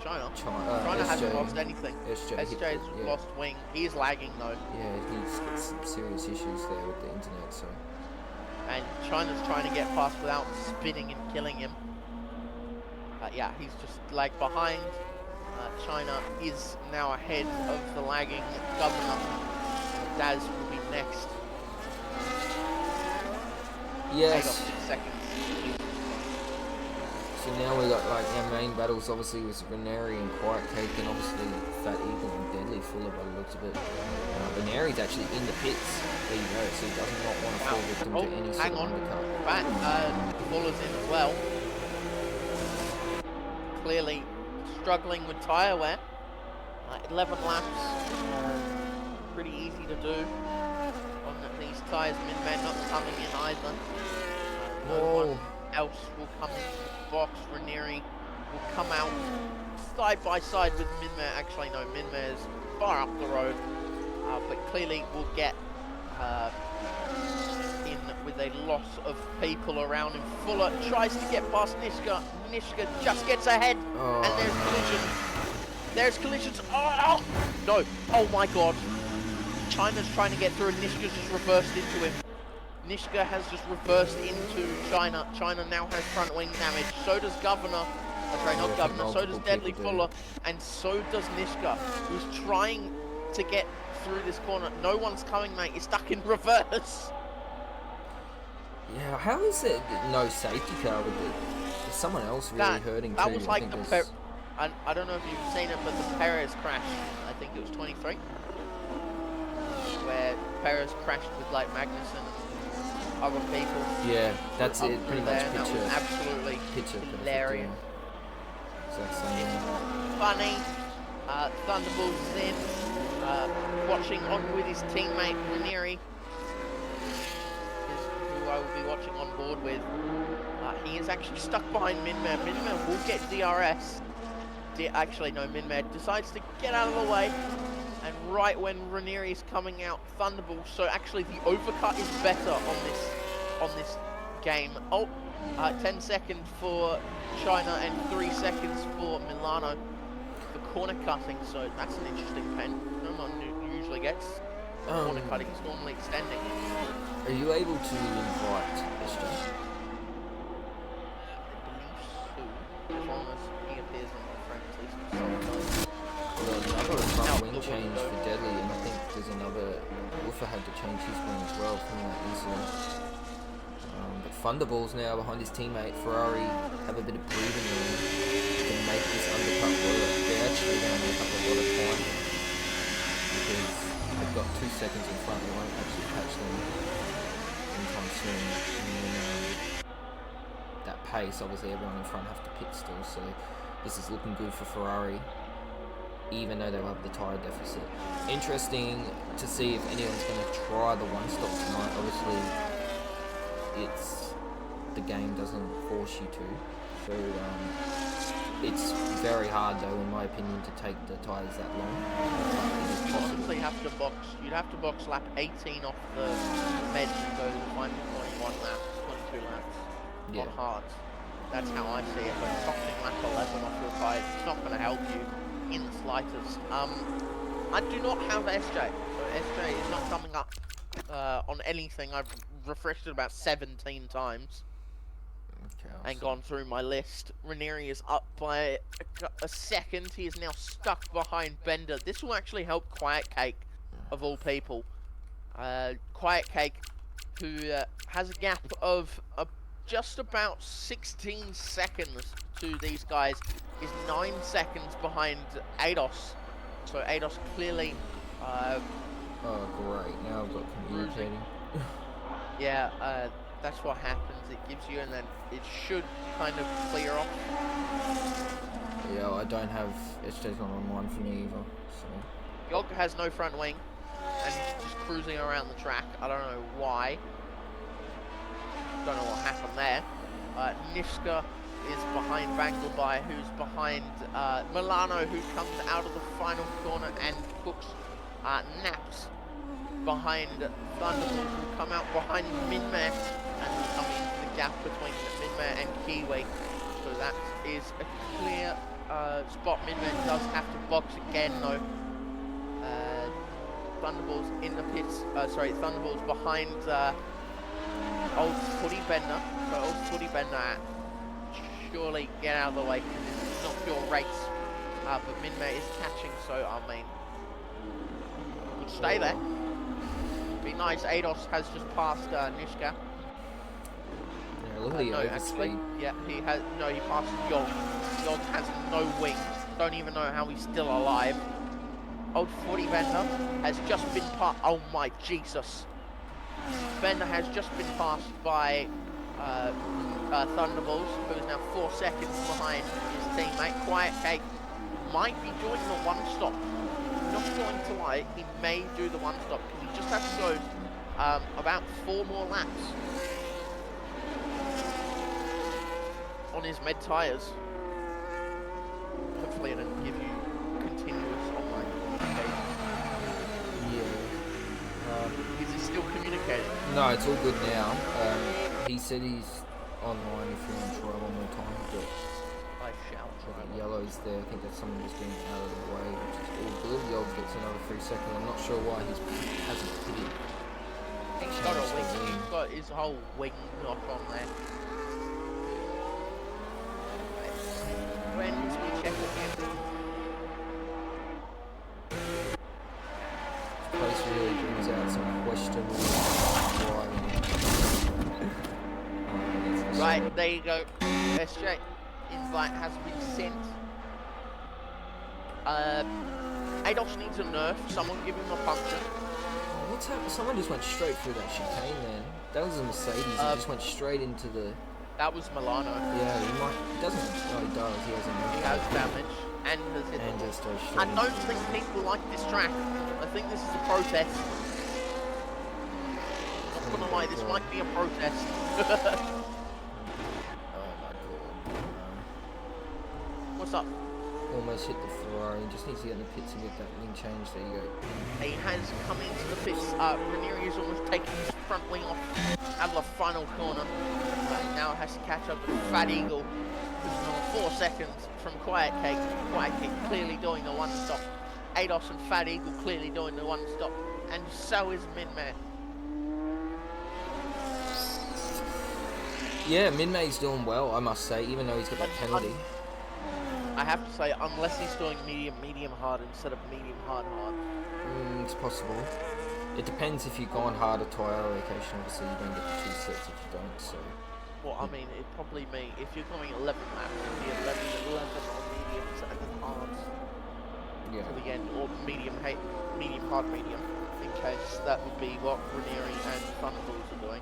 China SJ. hasn't lost anything. SJ's lost wing. He is lagging though. Yeah, he's got some serious issues there with the internet, so... And China's trying to get past without spinning and killing him. Yeah, he's just lagged behind. China is now ahead of the lagging Governor. Daz will be next. 8 off Yes. 6 seconds. So now we got like our main battles obviously with Ranieri and Quiet Cake, and obviously Fat Eagle and Deadly Fuller by the looks of it. Ranieri's actually in the pits. There you go. So he does not want to fall victim to any sort Hang of on. undercut. Fuller's in as well. Clearly struggling with tyre wear. 11 laps. Pretty easy to do on these tyres. Min-Man not coming in either. No one else will come into the box. Ranieri will come out side by side with Min-Man. Actually, no, Min-Man is far up the road. But clearly will get in with a loss of people around him. Fuller tries to get past Nishka. Nishka just gets ahead, and there's collisions. There's collisions. Oh, no. Oh my god. China's trying to get through, and Nishka's just reversed into him. Nishka has just reversed into China. China now has front wing damage. So does Governor. Sorry, not Governor. So does Deadly Fuller, and so does Nishka, who's trying to get through this corner. No one's coming, mate. He's stuck in reverse. Yeah, how is it no safety car with it? There's someone else really hurting that too. was like I don't know if you've seen it, but the Perez crash, I think it was 23, where Perez crashed with like Magnussen and other people. Yeah, that's it. Pretty much That was absolutely hilarious. Funny. Thunderbolt's in. Watching on with his teammate Ranieri, who I will be watching on board with. He is actually stuck behind Min-Man. Min-Man will get DRS. Actually, no, Min-Man decides to get out of the way. And right when Ranieri is coming out, Thunderbolt. So actually, the overcut is better on this game. 10 seconds for China and 3 seconds for Milano. The corner cutting, so that's an interesting pen. No one usually gets. Corner cutting is normally extending. Are you able to invite SJ? I believe so, as long as he appears on my friends list. Well, another front wing change for Deadly, and I think there's another. Woofer had to change his wing as well from that incident. But Thunderballs now behind his teammate Ferrari have a bit of breathing room to make this undercut work. They're actually going to make up a lot of time because they've got 2 seconds in front. They won't actually catch them anytime soon. And then that pace, obviously everyone in front have to pit still, so this is looking good for Ferrari, even though they'll have the tyre deficit. Interesting to see if anyone's going to try the one-stop tonight. Obviously, the game doesn't force you to, so it's very hard though, in my opinion, to take the tyres that long. You honestly have to box. You'd have to box lap 18 off the med and go to the final 21 laps, 22 laps on hards. That's how I see it. But boxing lap 11 off your tyres, it's not going to help you in the slightest. I do not have SJ, so SJ is not coming up on anything. I've refreshed it about 17 times and gone through my list. Ranieri is up by a second. He is now stuck behind Bender. This will actually help Quiet Cake, of all people. Quiet Cake, who has a gap of just about 16 seconds to these guys, is 9 seconds behind ADOS. So ADOS clearly... oh, great. Now I've got communicating. Yeah, that's what happens. It gives you, and then it should kind of clear off. Yeah, I don't have... SJ's not on one for me either, so... Yog has no front wing, and he's just cruising around the track. I don't know why. Don't know what happened there. Nishka is behind Bangalbai, who's behind Milano, who comes out of the final corner, and Cooks naps behind Thunderbolt, who come out behind Minmay, and will come into the gap between Minmay and Kiwi. So that is a clear spot. Minmay does have to box again though. Thunderbolt's in the pits. Thunderbolt's behind old Footy Bender. So old Footy Bender, surely get out of the way because this is not your race. But Minmay is catching, so I mean, would stay there. Be nice. ADOS has just passed Nishka. look at the No, overspeed. actually, yeah, he has. No, he passes Yog. Yog has no wings. Don't even know how he's still alive. Old 40 Bender has just been passed. Oh my Jesus! Bender has just been passed by Thunderbolts, who is now 4 seconds behind his teammate. Quiet Cake might be doing the one stop. Not going to lie, he may do the one stop because he just has to go about 4 more laps on his med tyres. Hopefully it doesn't give you continuous online communication. Yeah. Is he still communicating? No, it's all good now. He said he's online if you want to try one more time, but I shall try. the yellow's there. I think that's someone just getting out of the way, which is all good. Yellow gets another 3 seconds. I'm not sure why he hasn't hit it. He's got a wing. He's got his whole wing knock on there. When we check again. This place really brings out some questionable driving. Right, there you go. SJ invite has been sent. Ados needs a nerf. Someone give him a puncture. Oh, what's happened? Someone just went straight through that chicane then. That was a Mercedes. He just went straight into the... That was Milano. Yeah, he might... He doesn't... No, he does. He hasn't... He has damage and has hit And the just wall. goes straight I don't into think people like this track. I think this is a protest. Not gonna lie, this might be a protest. Oh my god. What's up? Almost hit the Ferrari. Just needs to get in the pits and get that wing change. There you go. He has come into the pits. Ranieri is almost taking his front wing off out of the final corner. Now has to catch up with Fat Eagle, who's on 4 seconds from Quiet Cake. Quiet Cake clearly doing the one stop. Ados and Fat Eagle clearly doing the one stop. And so is Minman. Yeah, Minmay's doing well, I must say, even though he's got that penalty. I have to say, unless he's doing medium hard instead of medium hard. It's possible. It depends if you've gone harder tyre allocation. Obviously, you don't get the 2 sets if you don't. So. Well, I mean, it'd probably mean if you're going 11 laps, it'd be 11 on mediums and then hards to the end, or medium hard, medium. In case that would be what Ranieri and Thunderbolts are doing.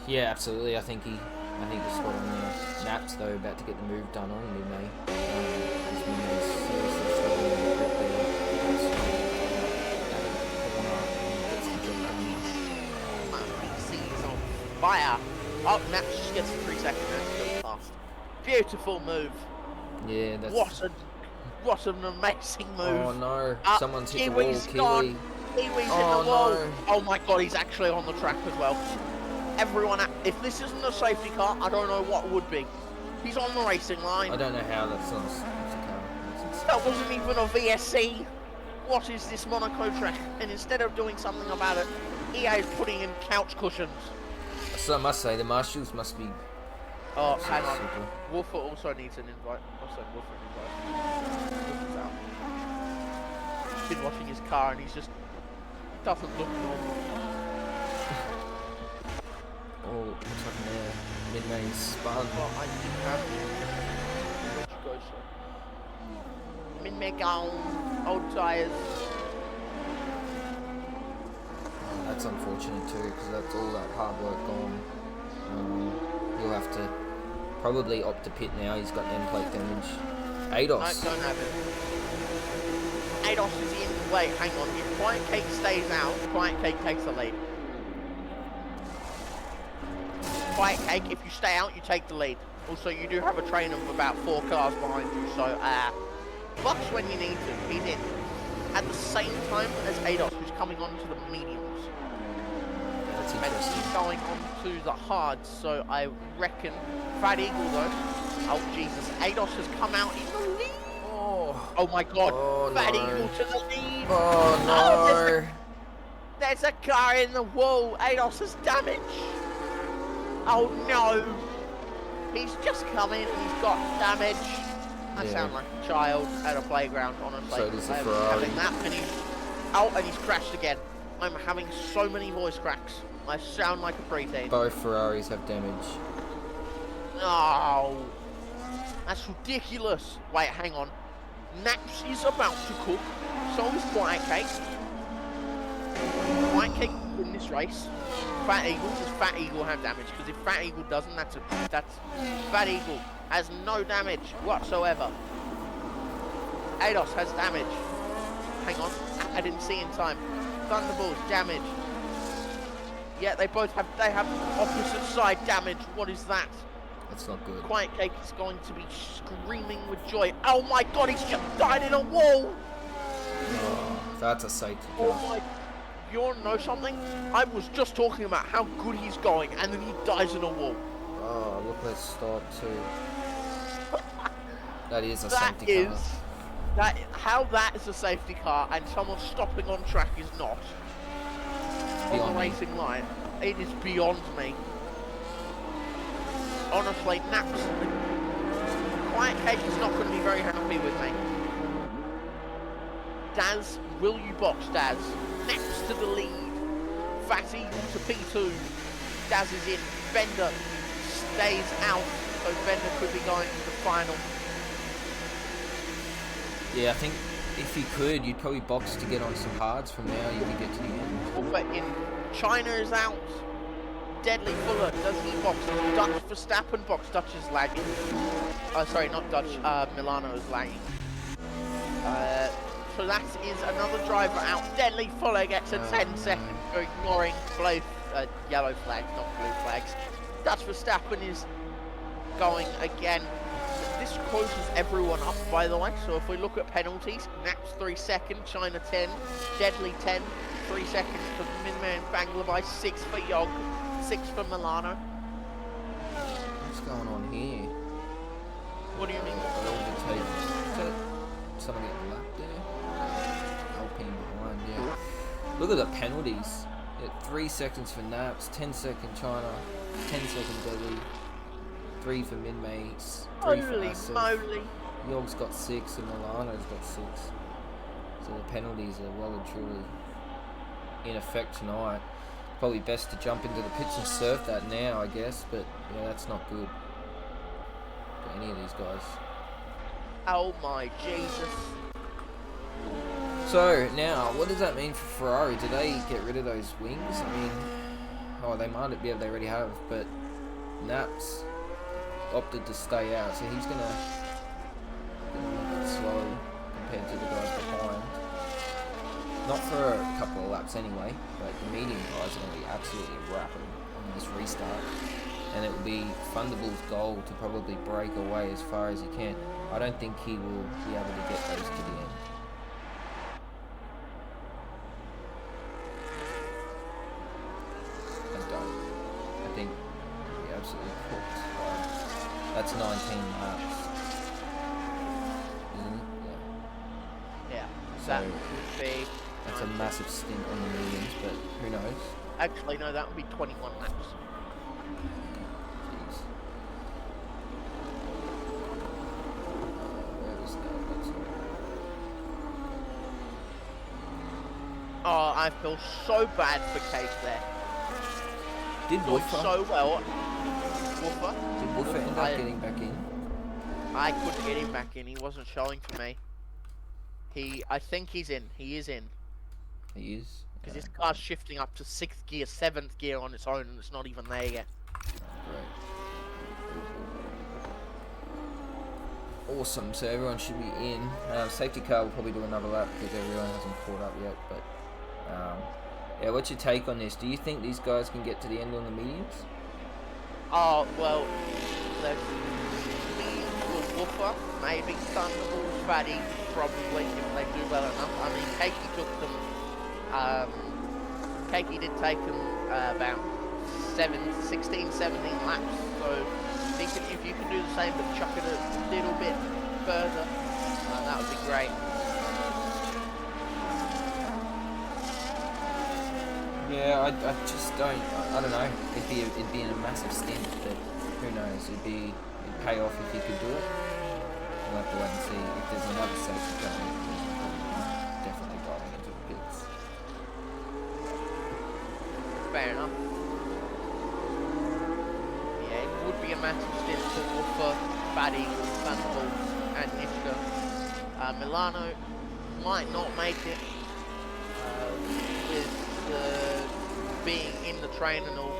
Yeah, absolutely. I think he's spot on there. Naps though, about to get the move done on Minmay. Minmay's seriously struggling a bit there. BC's on fire. Oh, Naps just gets a 3 second match really fast. Beautiful move. Yeah, that's... What an amazing move. Oh no, someone's hit the Kiwi's wall. Kiwi's hit the wall. No. Oh my god, he's actually on the track as well. Everyone, if this isn't a safety car, I don't know what would be. He's on the racing line. I don't know how that's not a safety car. That wasn't even a VSC. What is this Monaco track? And instead of doing something about it, EA is putting in couch cushions. So I must say, the marshals must be... Oh, hang on. Wolfer also needs an invite. Also, Wolfer an invite. Wolfer's out. He's been watching his car and he's just... doesn't look normal. Oh, what's happened there? Mid-main spun. Well, I didn't have you. Where'd you go, sir? Mid-main gone. Old tyres. That's unfortunate too, because that's all that hard work gone. He'll have to probably opt to pit now. He's got end plate damage. Ados. No, don't have it. Ados is in. Wait, hang on. If Quiet Cake stays out, Quiet Cake takes the lead. Quiet Cake, if you stay out, you take the lead. Also, you do have a train of about 4 cars behind you, so Bucks when you need to. He's in. At the same time as Ados, who's coming on to the mediums. That's And interesting. he's going on to the hards, so I reckon Fat Eagle though. Oh Jesus, Ados has come out in the lead. Oh my god, Oh, Fat no. Eagle to the lead. Oh no! There's a car in the wall. Ados has damage. Oh no. He's just come in and he's got damage. I Yeah. sound like a child at a playground, honestly. So does the I am Ferrari. having that many. Oh, and he's crashed again. I'm having so many voice cracks. I sound like a preteen. Both Ferraris have damage. No. That's ridiculous. Wait, hang on. Naps is about to cook. So is White Cake. White Cake will win this race. Fat Eagle, does Fat Eagle have damage? Because if Fat Eagle doesn't, that's Fat Eagle has no damage whatsoever. Ados has damage. Hang on, I didn't see in time. Thunderbolts damage. Yeah, they have opposite side damage. What is that? That's not good. Quiet Cake is going to be screaming with joy. Oh my god, he's just died in a wall! Oh, that's a safety car. Oh my... You wanna know something? I was just talking about how good he's going, and then he dies in a wall. Oh, look, let's stop too. That is a safety car. How that is a safety car, and someone stopping on track is not. Beyond on the me. racing line. It is beyond me. Honestly, Naps... Quiet Cake is not going to be very happy with me. Daz, will you box, Daz? Naps to the lead. Fat Eagle to P2. Daz is in. Bender stays out, so Bender could be going to the final. Yeah, I think if you could, you'd probably box to get on some hards from now. You could get to the end. Wolfer in. China is out. Deadly Fuller, does he box? Dutch Verstappen box. Dutch is lagging. Oh, sorry, not Dutch. Milano is lagging. So that is another driver out. Deadly Fuller gets a 10-second for ignoring yellow flags, not blue flags. Dutch Verstappen is going again. This closes everyone up, by the way. So if we look at penalties, Naps 3 seconds, China 10, Deadly 10, 3 seconds for Minman Bangladesh, 6 for Yog, 6 for Milano. What's going on here? What do you mean? Is that someone getting lapped there? Alpine behind, yeah. Look at the penalties. Yeah, 3 seconds for Naps, 10 second China, 10 second Deadly, 3 for Minmates, 3 for Holy Asif. moly. Yog's got 6 and Milano's got 6. So the penalties are well and truly in effect tonight. Probably best to jump into the pits and surf that now, I guess, but yeah, that's not good for any of these guys. Oh my Jesus. So now, what does that mean for Ferrari? Do they get rid of those wings? I mean, oh, they might be able, they already have, but Naps opted to stay out, so he's gonna make it slow compared to the guys behind. Not for a couple of laps anyway, but the medium guys are going to be absolutely rapid on this restart. And it will be Thunderbolt's goal to probably break away as far as he can. I don't think he will be able to get those to the end. I don't. I think he'll be absolutely cooked. That's 19 laps. Isn't it? Yeah. Yeah, So that would be... that's a massive stint on the mediums, but who knows? Actually, no, that would be 21 laps. Jeez. Where is that? That's Oh, I feel so bad for Cake there. Did Doing Wolfer, so well. Wolfer? did Wolfer end up getting back in? I couldn't get him back in. He wasn't showing for me. I think he's in. He is in. He is. Because his car's shifting up to 6th gear, 7th gear on its own, and it's not even there yet. Great. Awesome. So everyone should be in. Safety car will probably do another lap because everyone hasn't caught up yet. But yeah, what's your take on this? Do you think these guys can get to the end on the mediums? Oh, well, there's Wolfer, maybe Thunderbolts, Fatty, probably, if they do well enough. I mean, Keiki took them, Keiki did take them about 16, 17 laps, so if you can do the same but chuck it a little bit further, that would be great. Yeah, I just don't. I don't know. It'd be in a massive stint, but who knows? It'd pay off if he could do it. We'll have to wait and see. If there's another safety car, definitely driving into the pits. Fair enough. a massive stint for Fat Eagle, Thunderbolt, and Nishka. Milano might not make it with being in the train and all.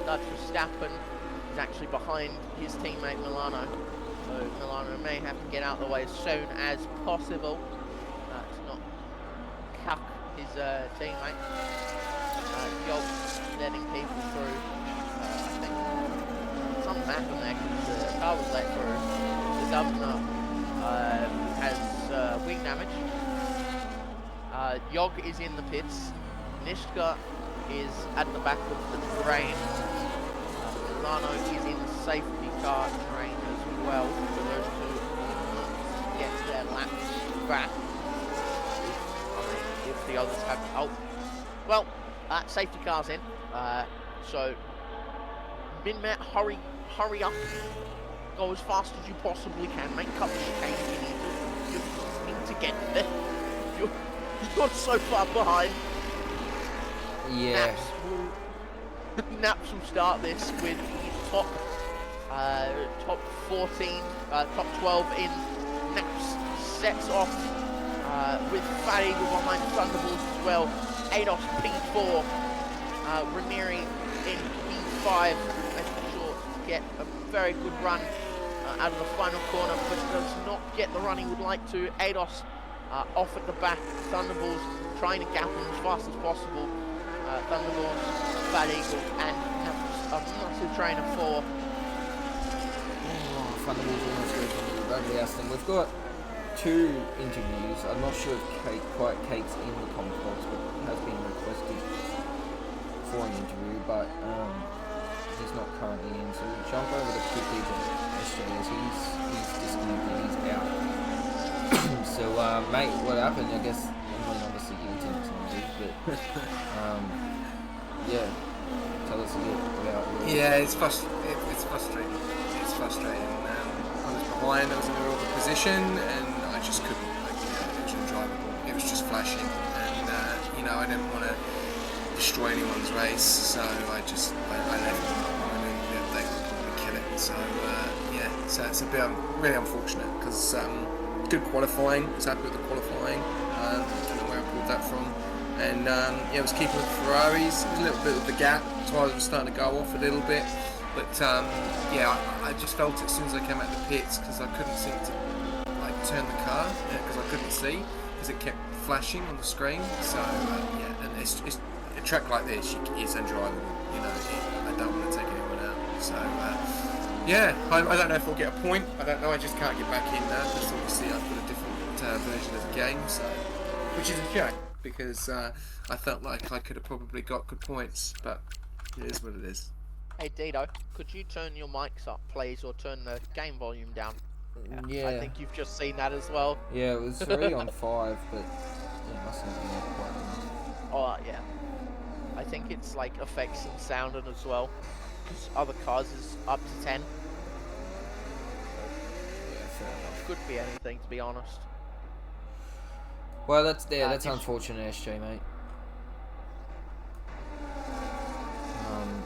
Dutch Verstappen is actually behind his teammate Milano, so Milano may have to get out of the way as soon as possible to not cuck his teammate. Yolk letting people through. I think something happened there because the car was let through. The governor has wing damage. Yog is in the pits. Nishka is at the back of the train. Milano is in the safety car train as well. So those two get their laps back. If the others have... Oh, well, safety car's in. So, Minmet, hurry up. Go as fast as you possibly can. Make cut the chicane if you need to get there. You're so far behind. Yeah. Naps will start this with top 14, top 12 in. Naps sets off with Fat Eagle behind Thunderbolts as well. Ados P4, Ranieri in P5, making sure to get a very good run out of the final corner, but does not get the run he would like to. Ados off at the back, Thunderbolts trying to gap him as fast as possible. Thunderbolts, Fat Eagle, and a massive train of 4. Thunderbolts almost goes into the rugby Aston. We've got 2 interviews. I'm not sure if Kate's in the comment box, but has been requested for an interview, but he's not currently in. So we'll jump over to quickly to SJS. He's disconnected. He's out. So, mate, what happened? I guess, obviously, your internet's not good, but yeah, tell us a bit about your... Yeah, it's frustrating. It's frustrating. I was behind, I was in a real good position, and I just couldn't, it was undrivable. It was just flashing, and, I didn't want to destroy anyone's race, so I left them behind, and they would probably kill it. So, so it's a bit really unfortunate, because good qualifying, I was happy with the qualifying, don't know where I pulled that from. And I was keeping with the Ferraris, a little bit of the gap, so I was starting to go off a little bit. But I just felt it as soon as I came out of the pits, because I couldn't seem to turn the car, because I couldn't see, because it kept flashing on the screen. So and it's a track like this is undrivable. I don't want to take anyone out. So I don't know if I'll get a point. I don't know. I just can't get back in now, because obviously I've got a different version of the game, so which is a shame. Because I felt like I could have probably got good points, but it is what it is. Hey Dido, could you turn your mics up, please, or turn the game volume down? Yeah. I think you've just seen that as well. Yeah, it was already on 5, but it must not be quite enough. Oh, yeah. I think it's like effects and sounding as well, because other cars is up to 10. Yeah, fair enough. Could be anything, to be honest. Well, that's unfortunate, SJ, mate.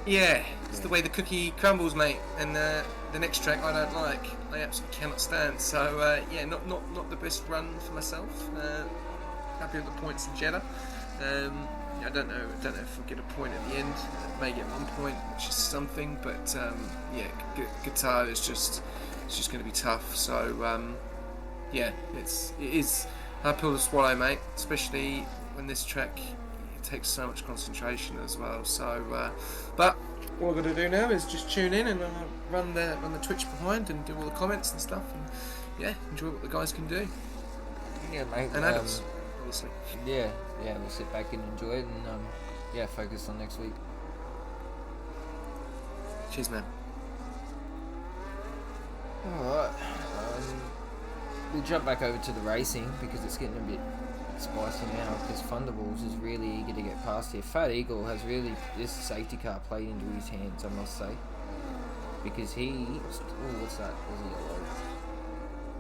It's the way the cookie crumbles, mate. And the next track I don't like. I absolutely cannot stand. So not the best run for myself. Happy with the points in Jeddah. I don't know if we'll get a point at the end. May get 1 point, which is something. But guitar is just going to be tough. So it is. Hard pill to swallow, mate, especially when this track takes so much concentration as well. So, but all I've got to do now is just tune in and run the Twitch behind and do all the comments and stuff, and enjoy what the guys can do. Yeah, mate. And Adams, obviously. Yeah, we'll sit back and enjoy it, and focus on next week. Cheers, man. All right. We'll jump back over to the racing, because it's getting a bit spicy now, because Thunderballs is really eager to get past here. Fat Eagle has really, this safety car played into his hands, I must say, because what's that? There's a yellow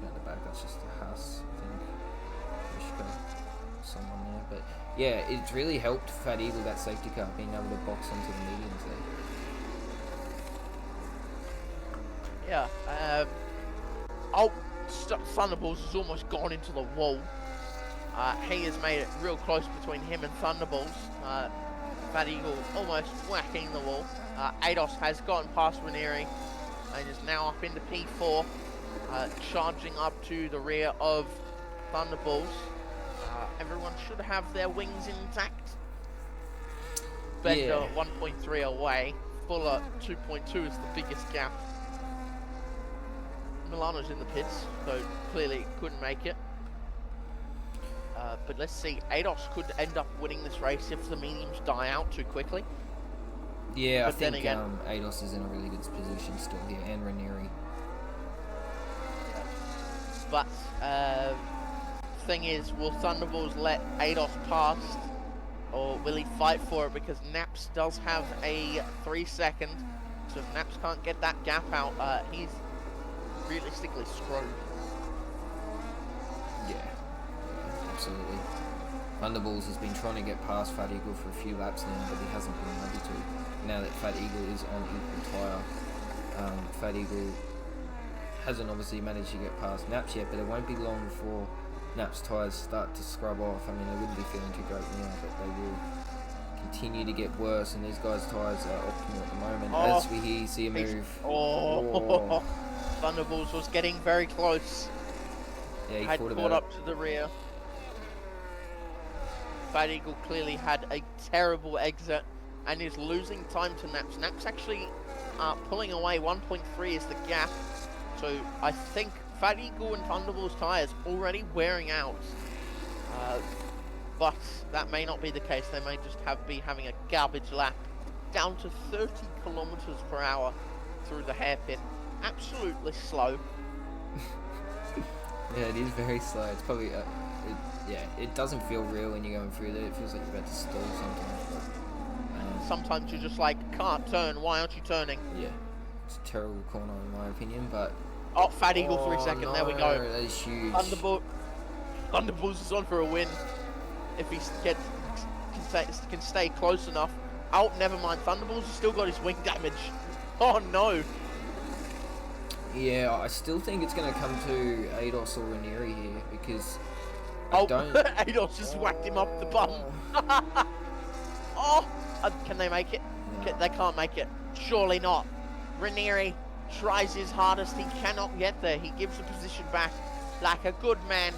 down the back. That's just a Haas, I think. Someone there, but yeah, it's really helped Fat Eagle, that safety car, being able to box onto the mediums there. Yeah. Oh, Thunderballs has almost gone into the wall. He has made it real close between him and Thunderballs. Fat Eagle almost whacking the wall. Ados has gotten past Ranieri and is now up into P4, charging up to the rear of Thunderballs. Everyone should have their wings intact. Bender 1.3 away. Fuller 2.2 is the biggest gap. Milano's in the pits, so clearly couldn't make it. But let's see, Ados could end up winning this race if the mediums die out too quickly. Yeah, But I then think again- Ados is in a really good position still here, and Ranieri. But thing is, will Thunderballs let Ados pass, or will he fight for it? Because Naps does have a 3 second, so if Naps can't get that gap out, he's realistically screwed. Yeah, absolutely. Thunderballs has been trying to get past Fat Eagle for a few laps now, but he hasn't been able to. Now that Fat Eagle is on equal tyre, Fat Eagle hasn't obviously managed to get past Naps yet, but it won't be long before Naps' tyres start to scrub off. I mean, they wouldn't be feeling too great now, but they will continue to get worse, and these guys' tyres are optimal at the moment. As we see a move. Thunderballs was getting very close. Yeah, he Had thought caught about up to the rear. Fat Eagle clearly had a terrible exit and is losing time to Naps. Naps actually pulling away. 1.3 is the gap. So I think Fat Eagle and Thunderballs tyres already wearing out. But that may not be the case. They may just be having a garbage lap down to 30 kilometers per hour through the hairpin. Absolutely slow. Yeah, it is very slow. It's probably, it doesn't feel real when you're going through there. It feels like you're about to stall sometimes. But, sometimes you're just like, can't turn, why aren't you turning? Yeah, it's a terrible corner in my opinion, but... Oh, Fat Eagle 3 second, no, there we go. That is huge. Thunderballs is on for a win. If he can stay close enough. Oh, never mind, Thunderballs has still got his wing damage. Oh no. Yeah, I still think it's going to come to Ados or Ranieri here, because I don't... Ados just whacked him up the bum. Can they make it? No. They can't make it. Surely not. Ranieri tries his hardest. He cannot get there. He gives the position back like a good man.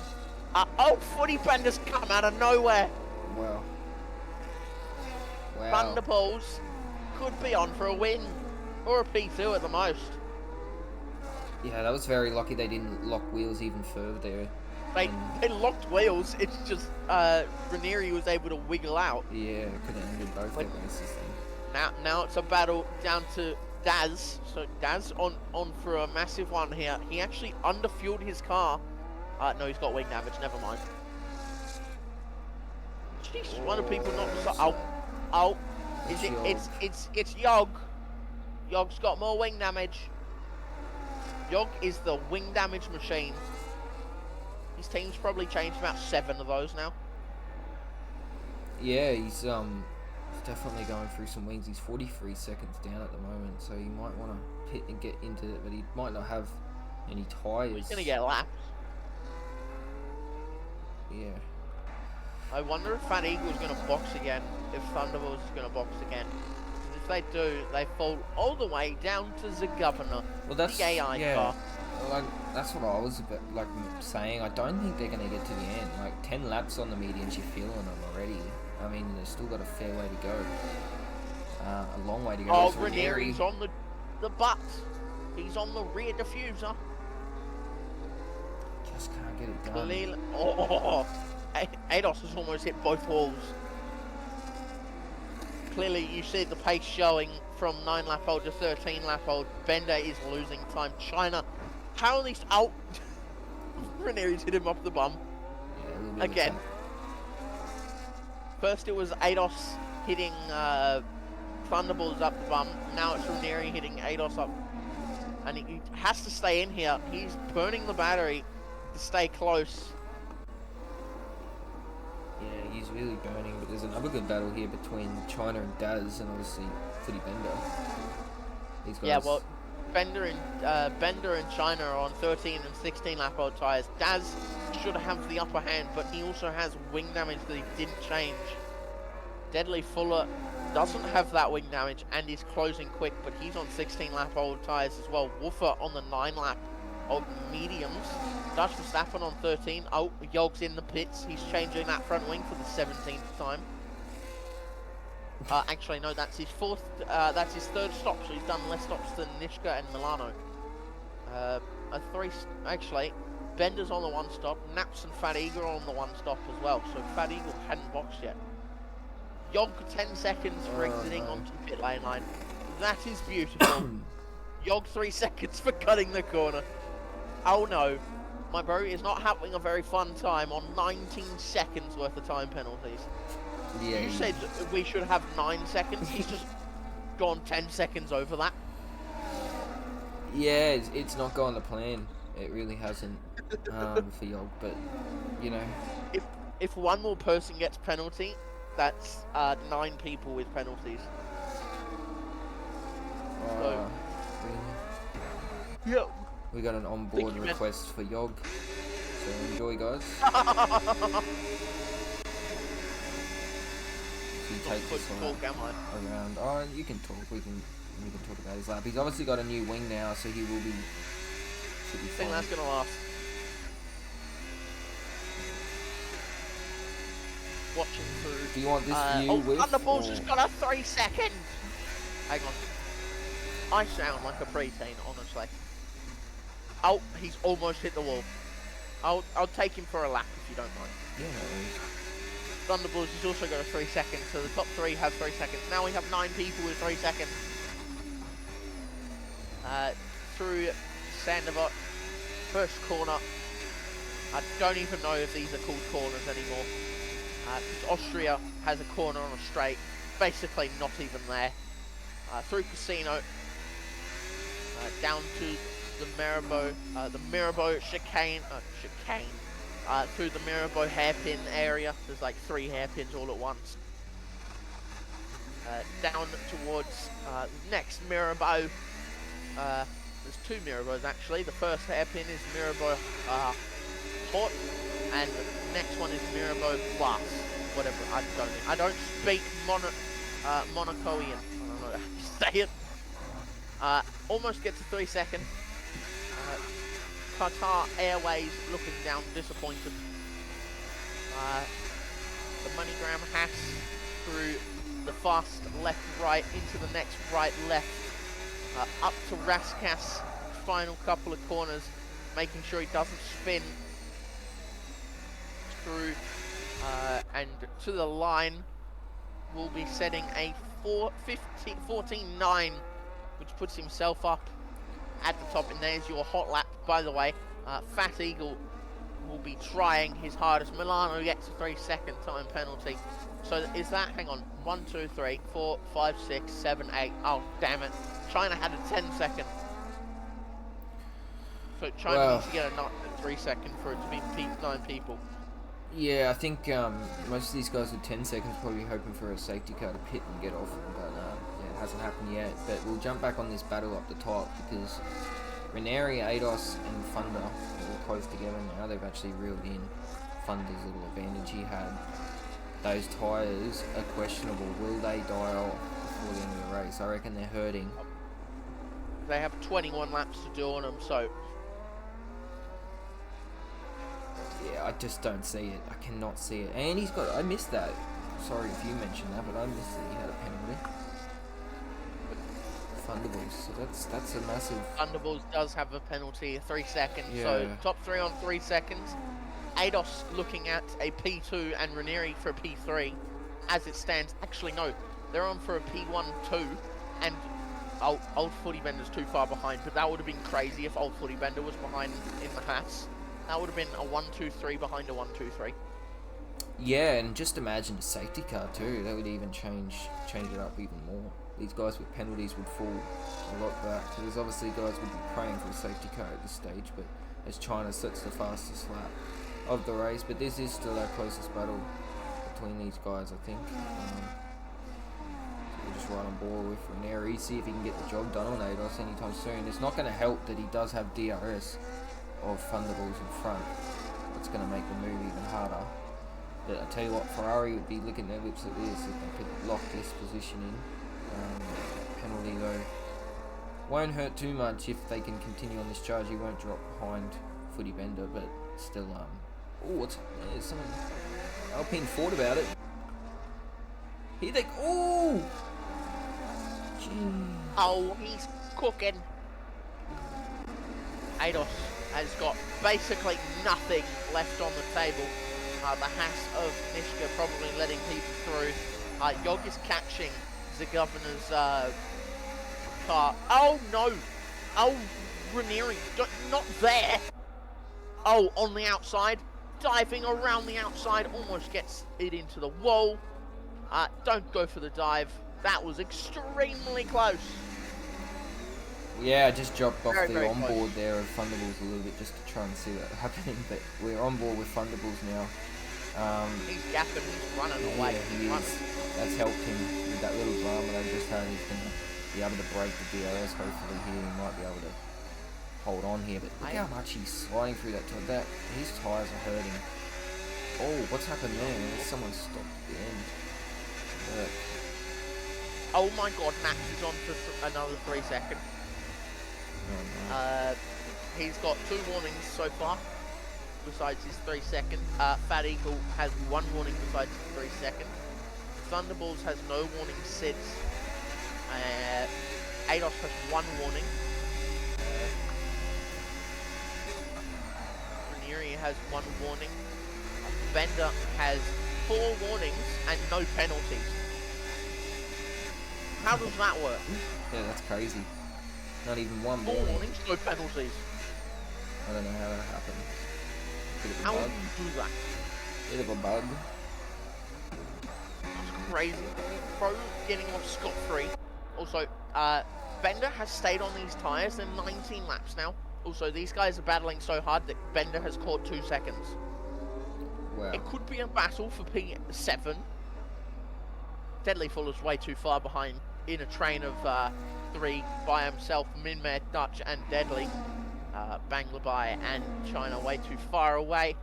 Footy benders come out of nowhere. Wow. Thunderballs could be on for a win. Or a P2 at the most. Yeah, that was very lucky they didn't lock wheels even further there. They locked wheels. It's just Ranieri was able to wiggle out. Yeah, could have ended both their races then. Now it's a battle down to Daz. So Daz on for a massive one here. He actually underfueled his car. No, he's got wing damage. Never mind. Jeez, why do people not? It's Yog. Yog's got more wing damage. Yog is the wing damage machine. His team's probably changed about 7 of those now. Yeah, he's definitely going through some wings. He's 43 seconds down at the moment, so he might want to pit and get into it, but he might not have any tyres. He's gonna get lapped. Yeah. I wonder if Fat Eagle's gonna box again. If Thunderbolts is gonna box again. If they do, they fall all the way down to the governor. Well, that's the AI car. Like that's what I was saying. I don't think they're gonna get to the end. Like 10 laps on the medians, you're feeling them already. I mean, they've still got a fair way to go. A long way to go. Oh, Ranieri's on the butt. He's on the rear diffuser. Just can't get it done. Ados has almost hit both walls. Clearly, you see the pace showing from 9 lap old to 13 lap old. Bender is losing time. China, how at least out. Ranieri's hit him off the bum. Yeah, again. First it was Ados hitting Thunderballs up the bum. Now it's Ranieri hitting Ados up. And he has to stay in here. He's burning the battery to stay close. Yeah, he's really burning, but there's another good battle here between China and Daz, and obviously Footy Bender. These guys. Yeah, well, Bender and China are on 13 and 16 lap old tyres. Daz should have the upper hand, but he also has wing damage that he didn't change. Deadly Fuller doesn't have that wing damage and is closing quick, but he's on 16 lap old tyres as well. Woofer on the 9 lap old mediums. Dutch Verstappen on 13. Oh, Yog's in the pits. He's changing that front wing for the 17th time. Actually, no, that's his that's his 3rd stop, so he's done less stops than Nishka and Milano. Actually, Bender's on the 1 stop, Naps and Fat Eagle are on the 1 stop as well, so Fat Eagle hadn't boxed yet. Yog 10 seconds for exiting onto the pit lane line. That is beautiful. Yog 3 seconds for cutting the corner. Oh no, my bro is not having a very fun time on 19 seconds worth of time penalties. Yeah. You said we should have 9 seconds. He's just gone 10 seconds over that. Yeah, it's not going to plan. It really hasn't for Yog, but you know. If one more person gets penalty, that's 9 people with penalties. So, really? Yep. We got an onboard request for Yog, so enjoy, guys. He takes us around. Oh, you can talk. We can talk about his lap. He's obviously got a new wing now, so he will be. Should be I think fine. that's gonna last. Watching through. Do you want this view with? Thunderbolt's just got a 3 second. Hang on. I sound like a preteen, honestly. Oh, he's almost hit the wall. I'll take him for a lap if you don't mind. Yeah, no worries. Thunderbolts has also got a 3 seconds, so the top 3 have 3 seconds. Now we have 9 people with 3 seconds. Through Sanderbot, first corner. I don't even know if these are called corners anymore. Because Austria has a corner on a straight, basically not even there. Through Casino, down to the Mirabeau chicane, through the Mirabeau hairpin area. There's like 3 hairpins all at once. Down towards next Mirabeau. There's 2 Mirabeaus actually. The first hairpin is Mirabeau Hot, and the next one is Mirabeau Plus. Whatever, I don't speak Monacoian. I don't know how to say it. Almost gets a 3 second. Qatar Airways looking down disappointed. The MoneyGram Haas through the fast left right into the next right left. Up to Raskas, final couple of corners, making sure he doesn't spin. Through and to the line. Will be setting a 14.9, which puts himself up at the top, and there's your hot lap, by the way. Fat Eagle will be trying his hardest. Milano gets a 3 second time penalty. So is that, hang on, 1, 2, 3, 4, 5, 6, 7, 8. Oh, damn it. China had a 10 second. So China needs to get a 3 second for it to be 9 people. Yeah, I think most of these guys with 10 seconds probably hoping for a safety car to pit and get off them, but yeah, it hasn't happened yet. But we'll jump back on this battle up the top because Ranieri, Ados and Thunder are all close together now. They've actually reeled in Thunder's little advantage he had. Those tyres are questionable. Will they die off before the end of the race? I reckon they're hurting. They have 21 laps to do on them, so... Yeah, I just don't see it. I cannot see it. And he's got... I missed that. Sorry if you mentioned that, but I missed that he had a penalty. Thunderbolts. So that's a massive... Thunderbolts does have a penalty, 3 seconds. Yeah. So top 3 on 3 seconds. Ados looking at a P2 and Ranieri for a P3 as it stands. Actually, no. They're on for a P1-2 and Old Footy Bender's too far behind, but that would have been crazy if Old Footy Bender was behind in the Haas. That would have been a 1-2-3 behind a 1-2-3. Yeah, and just imagine a safety car too. That would even change it up even more. These guys with penalties would fall a lot back. There's obviously guys would be praying for a safety car at this stage, but as China sets the fastest lap of the race, but this is still our closest battle between these guys, I think. So we'll just right on board with Ranieri, see if he can get the job done on ADOS anytime soon. It's not going to help that he does have DRS of Thunderbolts in front. It's going to make the move even harder. But I tell you what, Ferrari would be licking their lips at this if they could lock this position in. Penalty though won't hurt too much if they can continue on this charge. He won't drop behind Footy Bender, but still, oh, what's there's someone Alpine thought about it. Here they oh, jeez. Oh, he's cooking. ADOS has got basically nothing left on the table. The Haas of Nishka probably letting people through. Yog is catching the governor's car. Oh no! Oh, Ranieri, not there! Oh, on the outside, diving around the outside, almost gets it into the wall. Don't go for the dive. That was extremely close. Yeah, I just dropped off Very, the very onboard close. there of Thunderbolts a little bit just to try and see that happening, but we're on board with Thunderbolts now. He's gapping, he's running away. Yeah, he is. That's helped him with that little drama they just had. He's going to be able to break the DRS hopefully here. He might be able to hold on here, but look how much he's sliding through that. His tyres are hurting. Oh, what's happened there? Someone stopped at the end. Look. Oh my god, Max is on for another 3 seconds. Oh, no. He's got 2 warnings so far, besides his 3 second. Fat Eagle has 1 warning besides his 3 second. Thunderbolts has no warning since. ADOS has 1 warning. Ranieri has 1 warning. Bender has 4 warnings and no penalties. How does that work? Yeah, that's crazy. Not even 1 4 warning. warnings, no penalties. I don't know how that happened. Bit of a How bug. would you do that? Bit of a bug. That's crazy. Pro getting off scot-free. Also, Bender has stayed on these tyres in 19 laps now. Also, these guys are battling so hard that Bender has caught 2 seconds. Wow. It could be a battle for P7. Deadly Fuller's way too far behind in a train of 3 by himself. Minmare, Dutch and Deadly. Banglabai and China way too far away.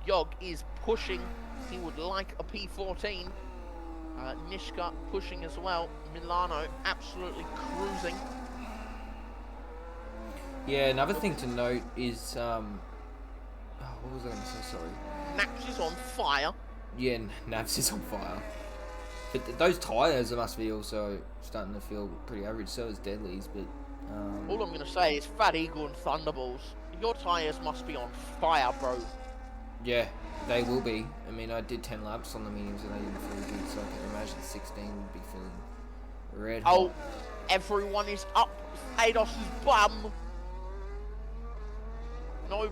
Yog is pushing. He would like a P14. Nishka pushing as well. Milano absolutely cruising. Yeah, another thing to note is, oh, what was I going to say? Sorry. Nax is on fire. Yeah, Navs is on fire. But those tyres must be also starting to feel pretty average. So is Deadly's, but... All I'm going to say is Fat Eagle and Thunderballs. Your tyres must be on fire, bro. Yeah, they will be. I mean, I did 10 laps on the mediums and they didn't feel good, so I can imagine 16 would be feeling red hot. Oh, everyone is up ADOS's bum. No,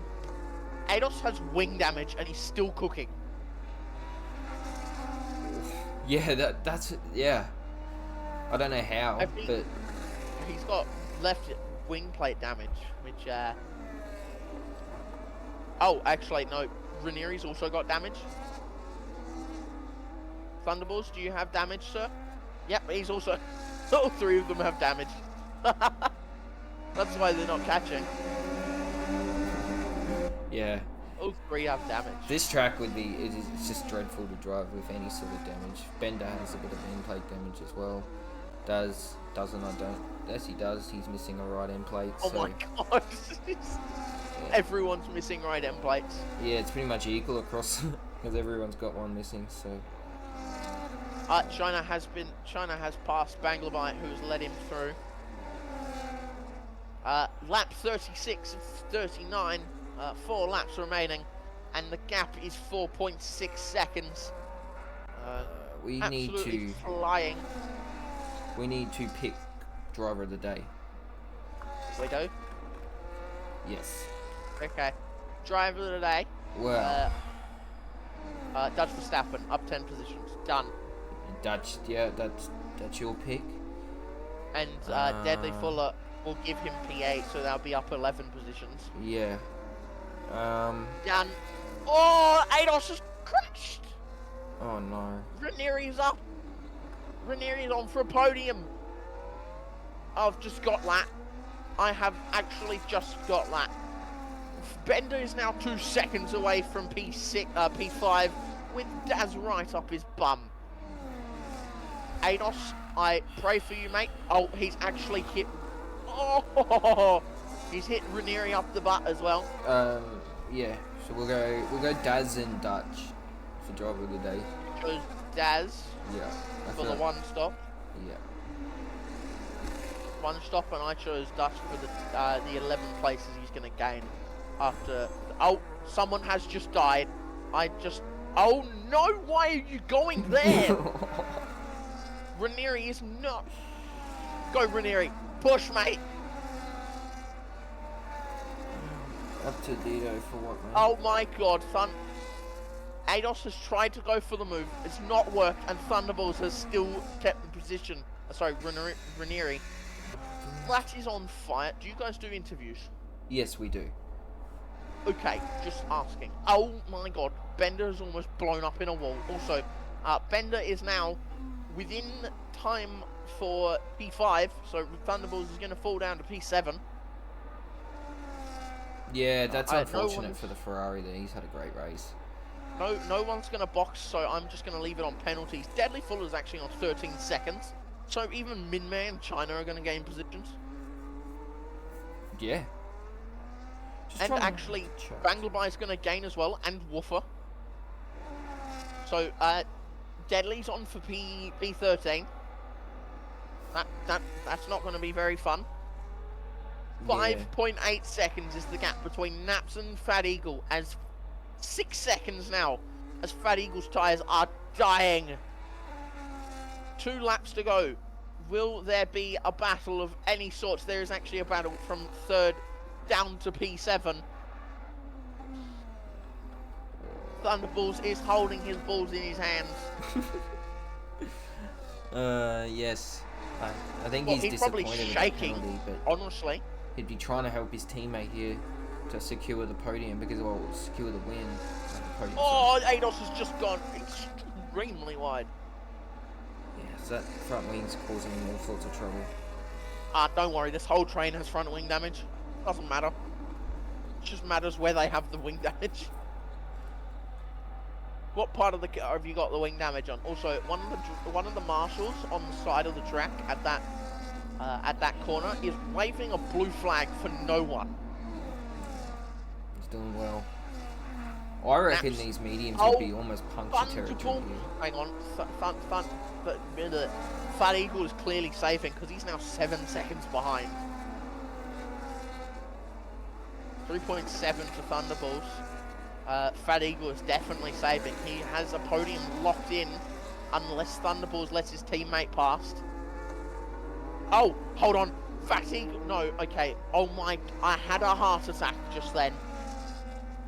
ADOS has wing damage and he's still cooking. Yeah, that's... Yeah. I don't know how, I think but... he's got left wing plate damage, which, oh, actually, no. Ranieri's also got damage. Thunderballs, do you have damage, sir? Yep, he's also... All 3 of them have damage. That's why they're not catching. Yeah. All 3 have damage. This track would be... It's just dreadful to drive with any sort of damage. Bender has a bit of end plate damage as well. Doesn't, I don't... Yes, he does. He's missing a right end plate. Oh so, my god. Everyone's missing right end plates. yeah, it's pretty much equal across because everyone's got one missing. So China has passed Banglabai, who's led him through. Lap 36 of 39, 4 laps remaining, and the gap is 4.6 seconds. we need Absolutely to flying. we need to pick driver of the day. We do? Yes. Okay. Driver of the day. Well, Dutch Verstappen, up 10 positions. Done. Dutch. Yeah, that's your pick. And Deadly Fuller will give him P8, so that'll be up 11 positions. Yeah. Done. Oh, ADOS has crashed. Oh no. Ranieri's up. Ranieri's on for a podium. I've just got that. I have actually just got that. Bender is now 2 seconds away from P5 with Daz right up his bum. Ados, I pray for you, mate. Oh, he's actually hit. Oh, he's hit Ranieri up the butt as well. Yeah. So we'll go Daz and Dutch for driver of the day. Chose Daz. Yeah. For the one stop. Yeah. One stop, and I chose Dutch for the 11 places he's going to gain after. Oh, someone has just died. Oh no! Why are you going there? Ranieri is not. Go Ranieri, push, mate. Up to Dito for what, man? Oh my God, Ados has tried to go for the move. It's not worked, and Thunderbolts has still kept the position. Sorry, Ranieri. Flat is on fire. Do you guys do interviews? Yes, we do. Okay, just asking. Oh my God, Bender is almost blown up in a wall. Also, Bender is now within time for P5, so Thunderbolts is going to fall down to P7. Yeah, that's unfortunate for the Ferrari there. He's had a great race. No one's going to box, so I'm just going to leave it on penalties. Deadly Fuller's actually on 13 seconds, so even Minmay and China are going to gain positions. Yeah. And actually, Banglabai is going to gain as well, and Woofer. So, Deadly's on for P13. That's not going to be very fun. 5.8 seconds is the gap between Naps and Fat Eagle, as 6 seconds now, as Fat Eagle's tyres are dying. 2 laps to go. Will there be a battle of any sorts? There is actually a battle from 3rd down to P7. Thunderballs is holding his balls in his hands. Yes. I think Well, he's probably disappointed shaking, with the penalty, but honestly. he'd be trying to help his teammate here to secure the podium secure the win. Oh, Ados has just gone extremely wide. Yeah, so that front wing's causing him all sorts of trouble. Don't worry, this whole train has front wing damage. Doesn't matter. It just matters where they have the wing damage. What part of the car have you got the wing damage on? Also, one of the marshals on the side of the track at that corner is waving a blue flag for no one. He's doing well. I reckon these mediums would be almost puncture territory here. Hang on, Fat Eagle is clearly saving because he's now 7 seconds behind. 3.7 to Thunderbolts. Fat Eagle is definitely saving. He has a podium locked in unless Thunderbolts lets his teammate past. Oh, hold on. Fat Eagle, no, okay. Oh my, I had a heart attack just then.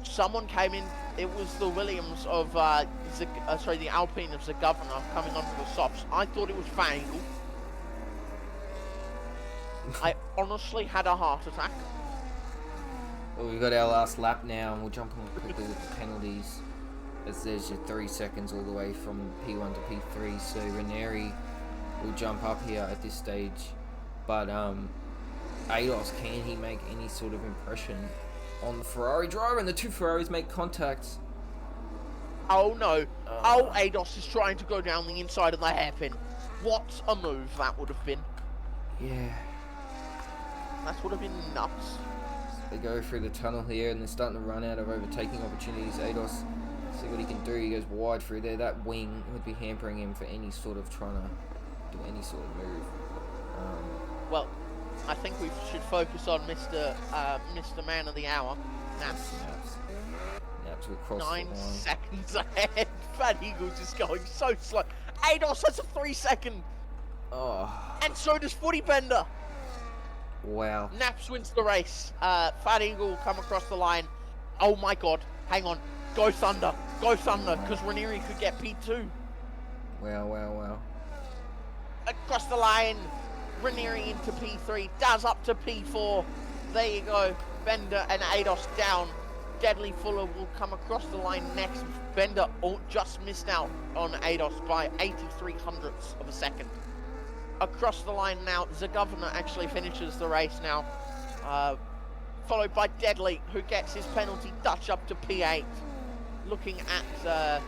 Someone came in, it was the Williams of, the Alpine of the Governor coming onto the softs. I thought it was Fat Eagle. I honestly had a heart attack. Well, we've got our last lap now, and we'll jump on quickly with the penalties, as there's your 3 seconds all the way from P1 to P3, so Ranieri will jump up here at this stage, but Ados, can he make any sort of impression on the Ferrari driver? And the 2 Ferraris make contact. Oh no, oh, Ados is trying to go down the inside of the hairpin. What a move that would have been. Yeah. That would have been nuts. They go through the tunnel here and they're starting to run out of overtaking opportunities. Ados, see what he can do. He goes wide through there. That wing would be hampering him for any sort of trying to do any sort of move. Well, I think we should focus on Mr. Man of the Hour, Naps. Naps will cross 9 the line. seconds ahead. Fat Eagle just going so slow. Ados has a 3 second. Oh. And so does Footy Bender. Wow. Naps wins the race. Fat Eagle will come across the line. Oh my God. Hang on. Go Thunder. Go Thunder. Because Ranieri could get P2. Wow. Across the line. Ranieri into P3. Does up to P4. There you go. Bender and Ados down. Deadly Fuller will come across the line next. Bender just missed out on ADOS by 83 hundredths of a second. Across the line now, the Governor actually finishes the race now. Followed by Deadly, who gets his penalty Dutch up to P8. Looking at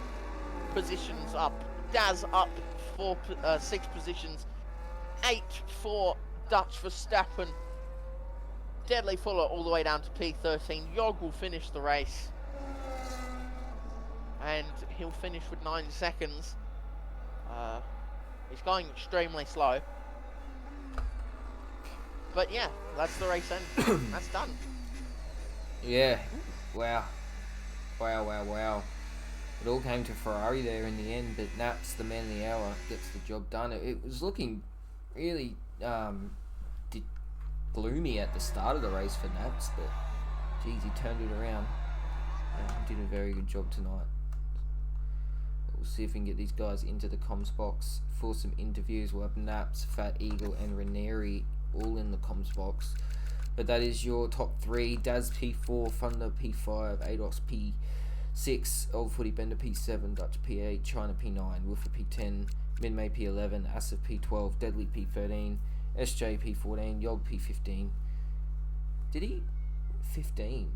positions up. Daz up for 6 positions. 8 for Dutch Verstappen. Deadly Fuller all the way down to P13. Yog will finish the race. And he'll finish with 9 seconds. He's going extremely slow. But yeah, that's the race end. That's done. Yeah. Wow. Wow. It all came to Ferrari there in the end, but Naps, the man of the hour, gets the job done. It was looking really gloomy at the start of the race for Naps, but geez, he turned it around and did a very good job tonight. We'll see if we can get these guys into the comms box for some interviews. We'll have Naps, Fat Eagle, and Ranieri all in the comms box. But that is your top 3. Daz P4, Thunder P5, ADOS P6, Old Footy Bender P7, Dutch P8, China P9, Wolfer P10, Minmay P11, Asif P12, Deadly P13, SJ P14, Yog P15. Did he? 15.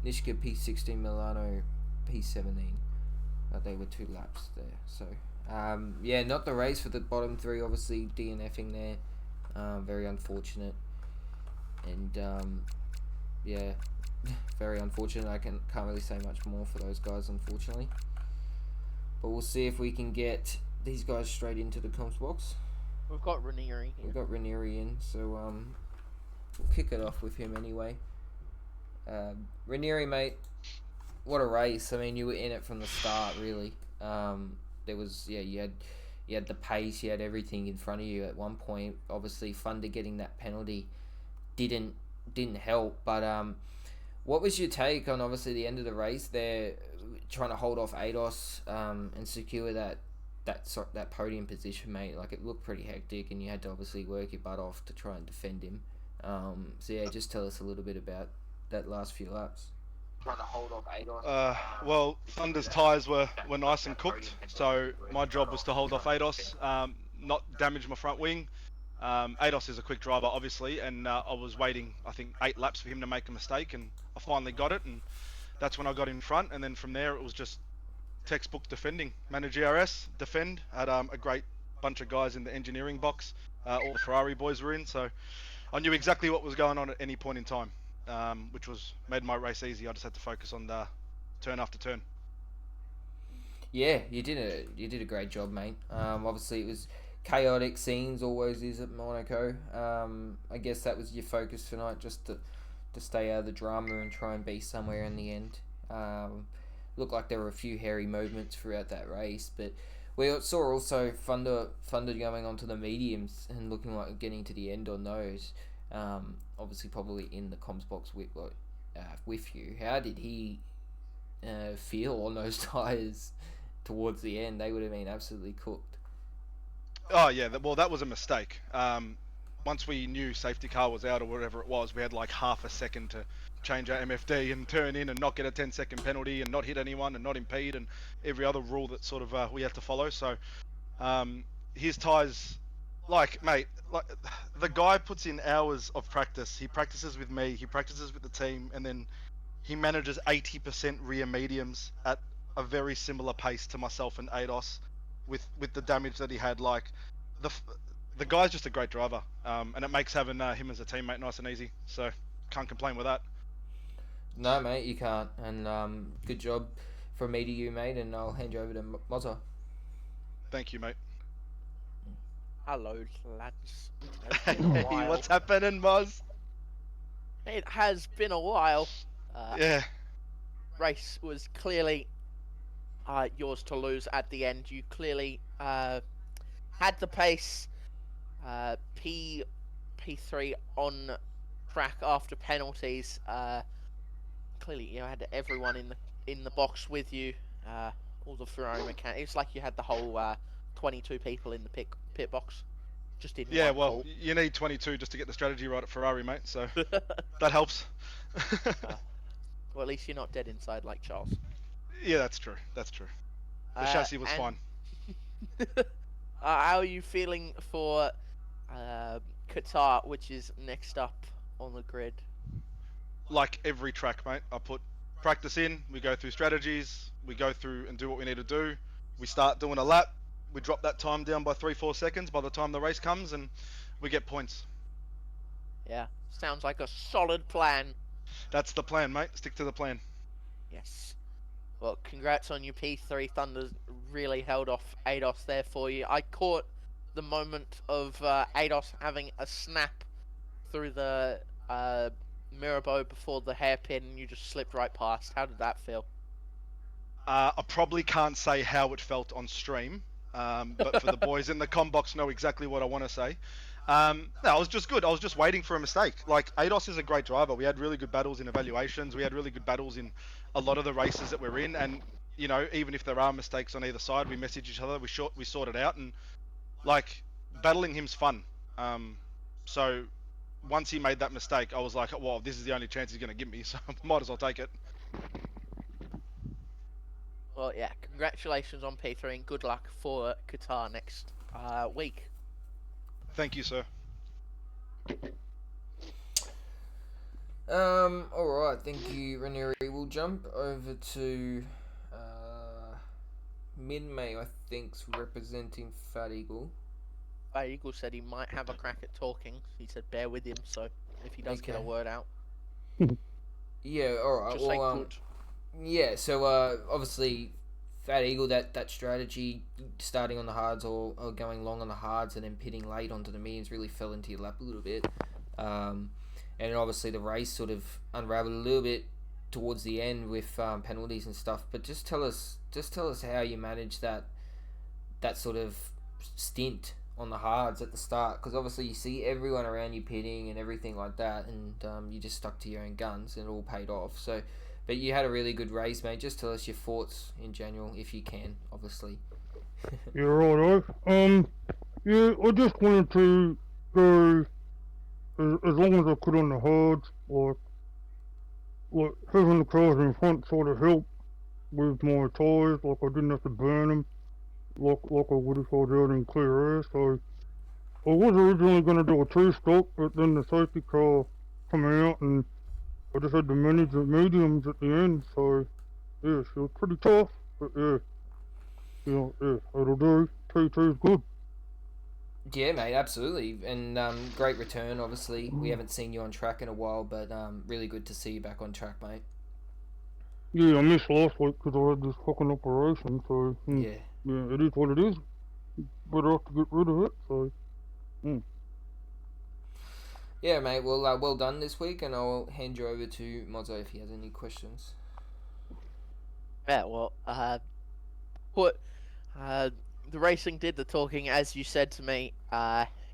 Nishka P16, Milano P17. They were 2 laps there. So, yeah, not the race for the bottom 3, obviously DNFing there. Very unfortunate. And, yeah, very unfortunate. I can't really say much more for those guys, unfortunately. But we'll see if we can get these guys straight into the comms box. We've got Ranieri here. We've got Ranieri in, so we'll kick it off with him anyway. Ranieri, mate, what a race. I mean, you were in it from the start, really. There was, yeah, you had the pace, you had everything in front of you at one point. Obviously, Thunder getting that penalty didn't help, but what was your take on obviously the end of the race there, trying to hold off ADOS and secure that podium position, mate? Like, it looked pretty hectic, and you had to obviously work your butt off to try and defend him. So yeah, just tell us a little bit about that last few laps. Trying to hold off ADOS. Well, Thunder's tyres were nice and cooked, so my job was to hold off ADOS, not damage my front wing. ADOS is a quick driver, obviously, and I was waiting, I think, 8 laps for him to make a mistake, and I finally got it, and that's when I got in front, and then from there it was just textbook defending. Manage GRS, defend, had a great bunch of guys in the engineering box, all the Ferrari boys were in, so I knew exactly what was going on at any point in time, which made my race easy. I just had to focus on the turn after turn. Yeah, you did a great job, mate. Obviously it was chaotic scenes, always is at Monaco. I guess that was your focus tonight, just to stay out of the drama and try and be somewhere in the end. Looked like there were a few hairy moments throughout that race, but we saw also Thunder going onto the mediums and looking like getting to the end on those. Obviously, probably in the comms box with you. How did he feel on those tyres towards the end? They would have been absolutely cooked. Oh yeah, well that was a mistake. Once we knew safety car was out or whatever it was, we had like half a second to change our MFD and turn in and not get a 10-second penalty and not hit anyone and not impede and every other rule that sort of we had to follow. So his tyres, mate, the guy puts in hours of practice. He practices with me, he practices with the team, and then he manages 80% rear mediums at a very similar pace to myself and ADOS with the damage that he had. Like, the guy's just a great driver, and it makes having him as a teammate nice and easy, so can't complain with that. No, mate, you can't. And good job from me to you, mate, and I'll hand you over to Mozza. Thank you, mate. Hello, lads. Hey, what's happening, Moz? It has been a while. Yeah. Race was clearly yours to lose at the end. You clearly had the pace. P3 on track after penalties. Clearly, you had everyone in the box with you. All the Ferrari mechanics. It's like you had the whole 22 people in the pit box. Just in yeah, one well, call. you need 22 just to get the strategy right at Ferrari, mate. So that helps. Well, at least you're not dead inside like Charles. Yeah, that's true. That's true. The chassis was fine. How are you feeling for Qatar, which is next up on the grid? Like every track, mate. I put practice in. We go through strategies. We go through and do what we need to do. We start doing a lap. We drop that time down by 3-4 seconds by the time the race comes, and we get points. Yeah, sounds like a solid plan. That's the plan, mate. Stick to the plan. Yes. Well, congrats on your P3. Thunder's really held off ADOS there for you. I caught the moment of ADOS having a snap through the Mirabeau before the hairpin, and you just slipped right past. How did that feel? I probably can't say how it felt on stream, but for the boys in the com box know exactly what I want to say. No, I was just good. I was just waiting for a mistake. Like, ADOS is a great driver. We had really good battles in evaluations. We had really good battles in a lot of the races that we're in. And, you know, even if there are mistakes on either side, we message each other. We sort it out. And, like, battling him's fun. So once he made that mistake, I was like, well, this is the only chance he's going to give me. So might as well take it. Well, yeah, congratulations on P3 and good luck for Qatar next week. Thank you, sir. Alright, thank you, Ranieri. We'll jump over to Mid-May, I think's representing Fat Eagle. Fat Eagle said he might have a crack at talking. He said bear with him, so if he does get a word out. Yeah, alright. Just say good. Yeah, so obviously Fat Eagle, that strategy, starting on the hards or going long on the hards and then pitting late onto the mediums really fell into your lap a little bit. And obviously the race sort of unraveled a little bit towards the end with penalties and stuff. But just tell us how you managed that sort of stint on the hards at the start, because obviously you see everyone around you pitting and everything like that, and you just stuck to your own guns and it all paid off. So. But you had a really good race, mate. Just tell us your thoughts in general, if you can, obviously. Yeah, right. Yeah, I just wanted to go as long as I could on the hards. Like having the cars in front sort of helped with my tyres. Like I didn't have to burn them like I would if I was out in clear air. So I was originally going to do a two-stop, but then the safety car came out and I just had to manage the mediums at the end, so yeah, she was pretty tough, but yeah, it'll do. T2's good. Yeah, mate, absolutely. And great return, obviously. We haven't seen you on track in a while, but really good to see you back on track, mate. Yeah, I missed last week because I had this fucking operation, so yeah, it is what it is. Better have to get rid of it, so. Yeah, mate, well done this week, and I'll hand you over to Mozzo if he has any questions. Yeah, well, the racing did the talking, as you said to me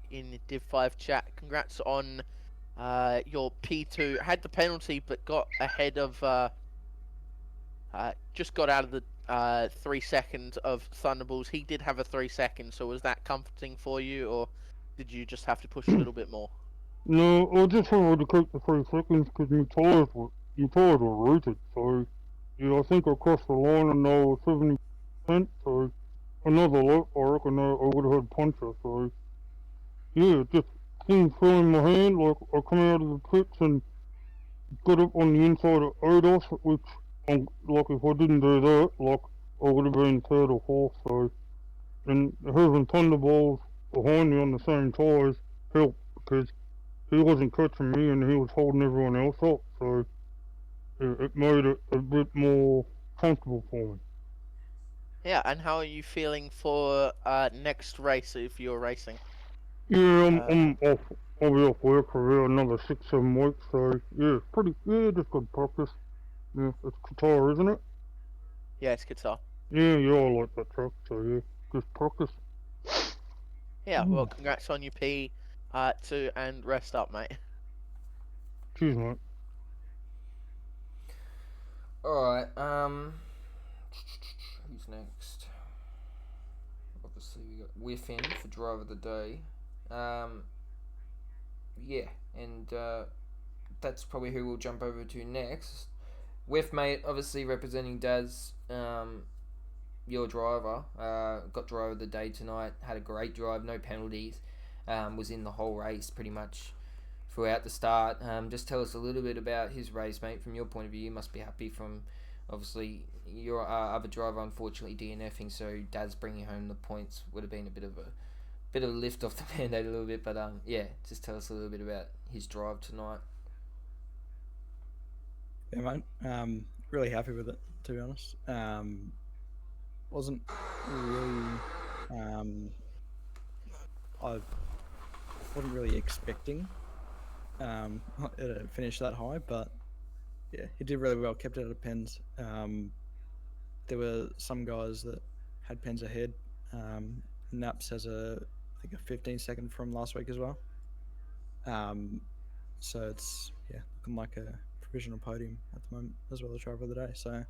in the Div 5 chat. Congrats on your P2. Had the penalty, but got ahead of, just got out of the 3 seconds of Thunderballs. He did have a 3 seconds, so was that comforting for you, or did you just have to push a little bit more? No, I just wanted to keep the 3 seconds because my tyres were rooted, so yeah, I think I crossed the line and they were 70%, so another lap, I reckon I would have had puncture, so yeah, just things fell in my hand, like I come out of the pits and got up on the inside of ADOS, which, like if I didn't do that, like I would have been third or fourth, so, and having Thunderballs behind me on the same tyres helped, because he wasn't catching me and he was holding everyone else up, so yeah, it made it a bit more comfortable for me. Yeah, and how are you feeling for next race if you're racing? Yeah, I'm off. I'll be off work for another 6-7 weeks, so yeah, just good practice. Yeah, it's Qatar, isn't it? Yeah, it's Qatar. Yeah, I like that track, so yeah, just practice. Yeah, well, congrats on your P2 and rest up, mate. Cheers, mate. Alright, who's next? Obviously we got Whiffin for Driver of the Day. Yeah, and that's probably who we'll jump over to next. With mate, obviously representing Daz, your driver, got driver of the day tonight. Had a great drive, no penalties. Was in the whole race pretty much throughout the start. Just tell us a little bit about his race, mate. From your point of view, you must be happy. From obviously your other driver, unfortunately DNFing, so Daz bringing home the points would have been a bit of a lift off the band-aid a little bit. But yeah, just tell us a little bit about his drive tonight. Yeah, mate. Really happy with it, to be honest. Wasn't really. I wasn't really expecting it to finish that high, but yeah, he did really well. Kept it out of pens. There were some guys that had pens ahead. Naps has I think a 15-second from last week as well. So it's looking like a provisional podium at the moment as well as driver of the day. So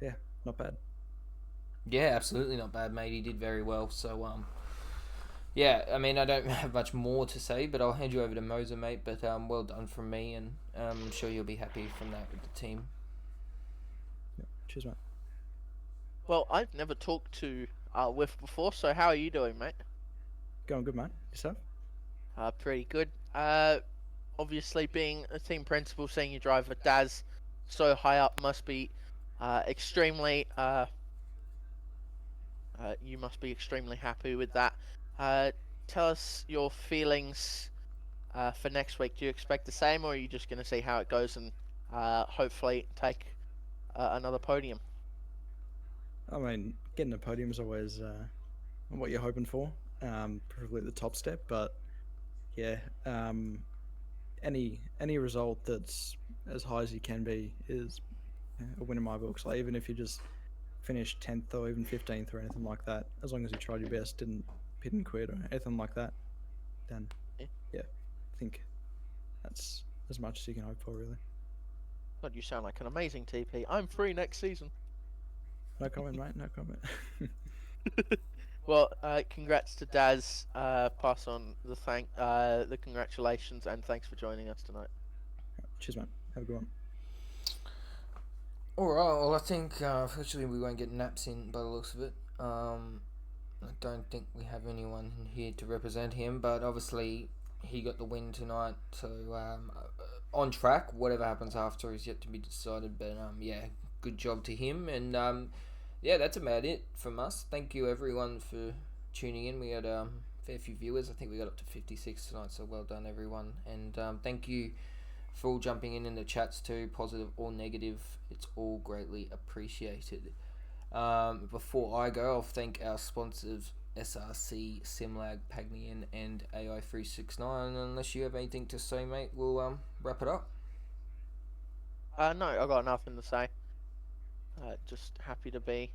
yeah, not bad. Yeah, absolutely not bad, mate. He did very well. So yeah, I mean, I don't have much more to say, but I'll hand you over to Moser, mate. But well done from me, and I'm sure you'll be happy from that with the team. Yeah, cheers, mate. Well, I've never talked to Whiff before, so how are you doing, mate? Going good, mate. Yourself? Pretty good. Obviously, being a team principal, seeing your driver Daz so high up must be extremely. You must be extremely happy with that. Tell us your feelings for next week. Do you expect the same, or are you just going to see how it goes and hopefully take another podium? I mean, getting a podium is always what you're hoping for, preferably at the top step. But yeah, any result that's as high as you can be is a win in my books. Like even if you just finish 10th or even 15th or anything like that, as long as you tried your best, didn't pit and quit or anything like that, then yeah, I think that's as much as you can hope for, really. God, you sound like an amazing TP. I'm free next season. No comment, mate. No comment. Well, congrats to Daz. Pass on the congratulations, and thanks for joining us tonight. Cheers, mate. Have a good one. Alright, well, I think unfortunately we won't get Naps in by the looks of it. I don't think we have anyone in here to represent him, but obviously he got the win tonight, so on track. Whatever happens after is yet to be decided, but yeah, good job to him, and yeah, that's about it from us. Thank you everyone for tuning in. We had a fair few viewers. I think we got up to 56 tonight, so well done everyone, and thank you for all jumping in the chats too, positive or negative. It's all greatly appreciated. Before I go, I'll thank our sponsors SRC, Simlag, Pagnian, and AI369. Unless you have anything to say, mate, we'll wrap it up. No, I got nothing to say. Just happy to be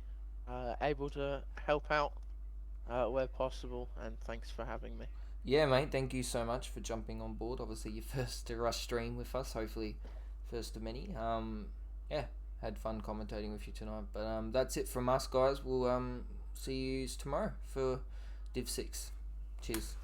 able to help out where possible, and thanks for having me. Yeah, mate, thank you so much for jumping on board. Obviously, your first Rush stream with us, hopefully first of many. Yeah, had fun commentating with you tonight. But that's it from us, guys. We'll see you tomorrow for Div 6. Cheers.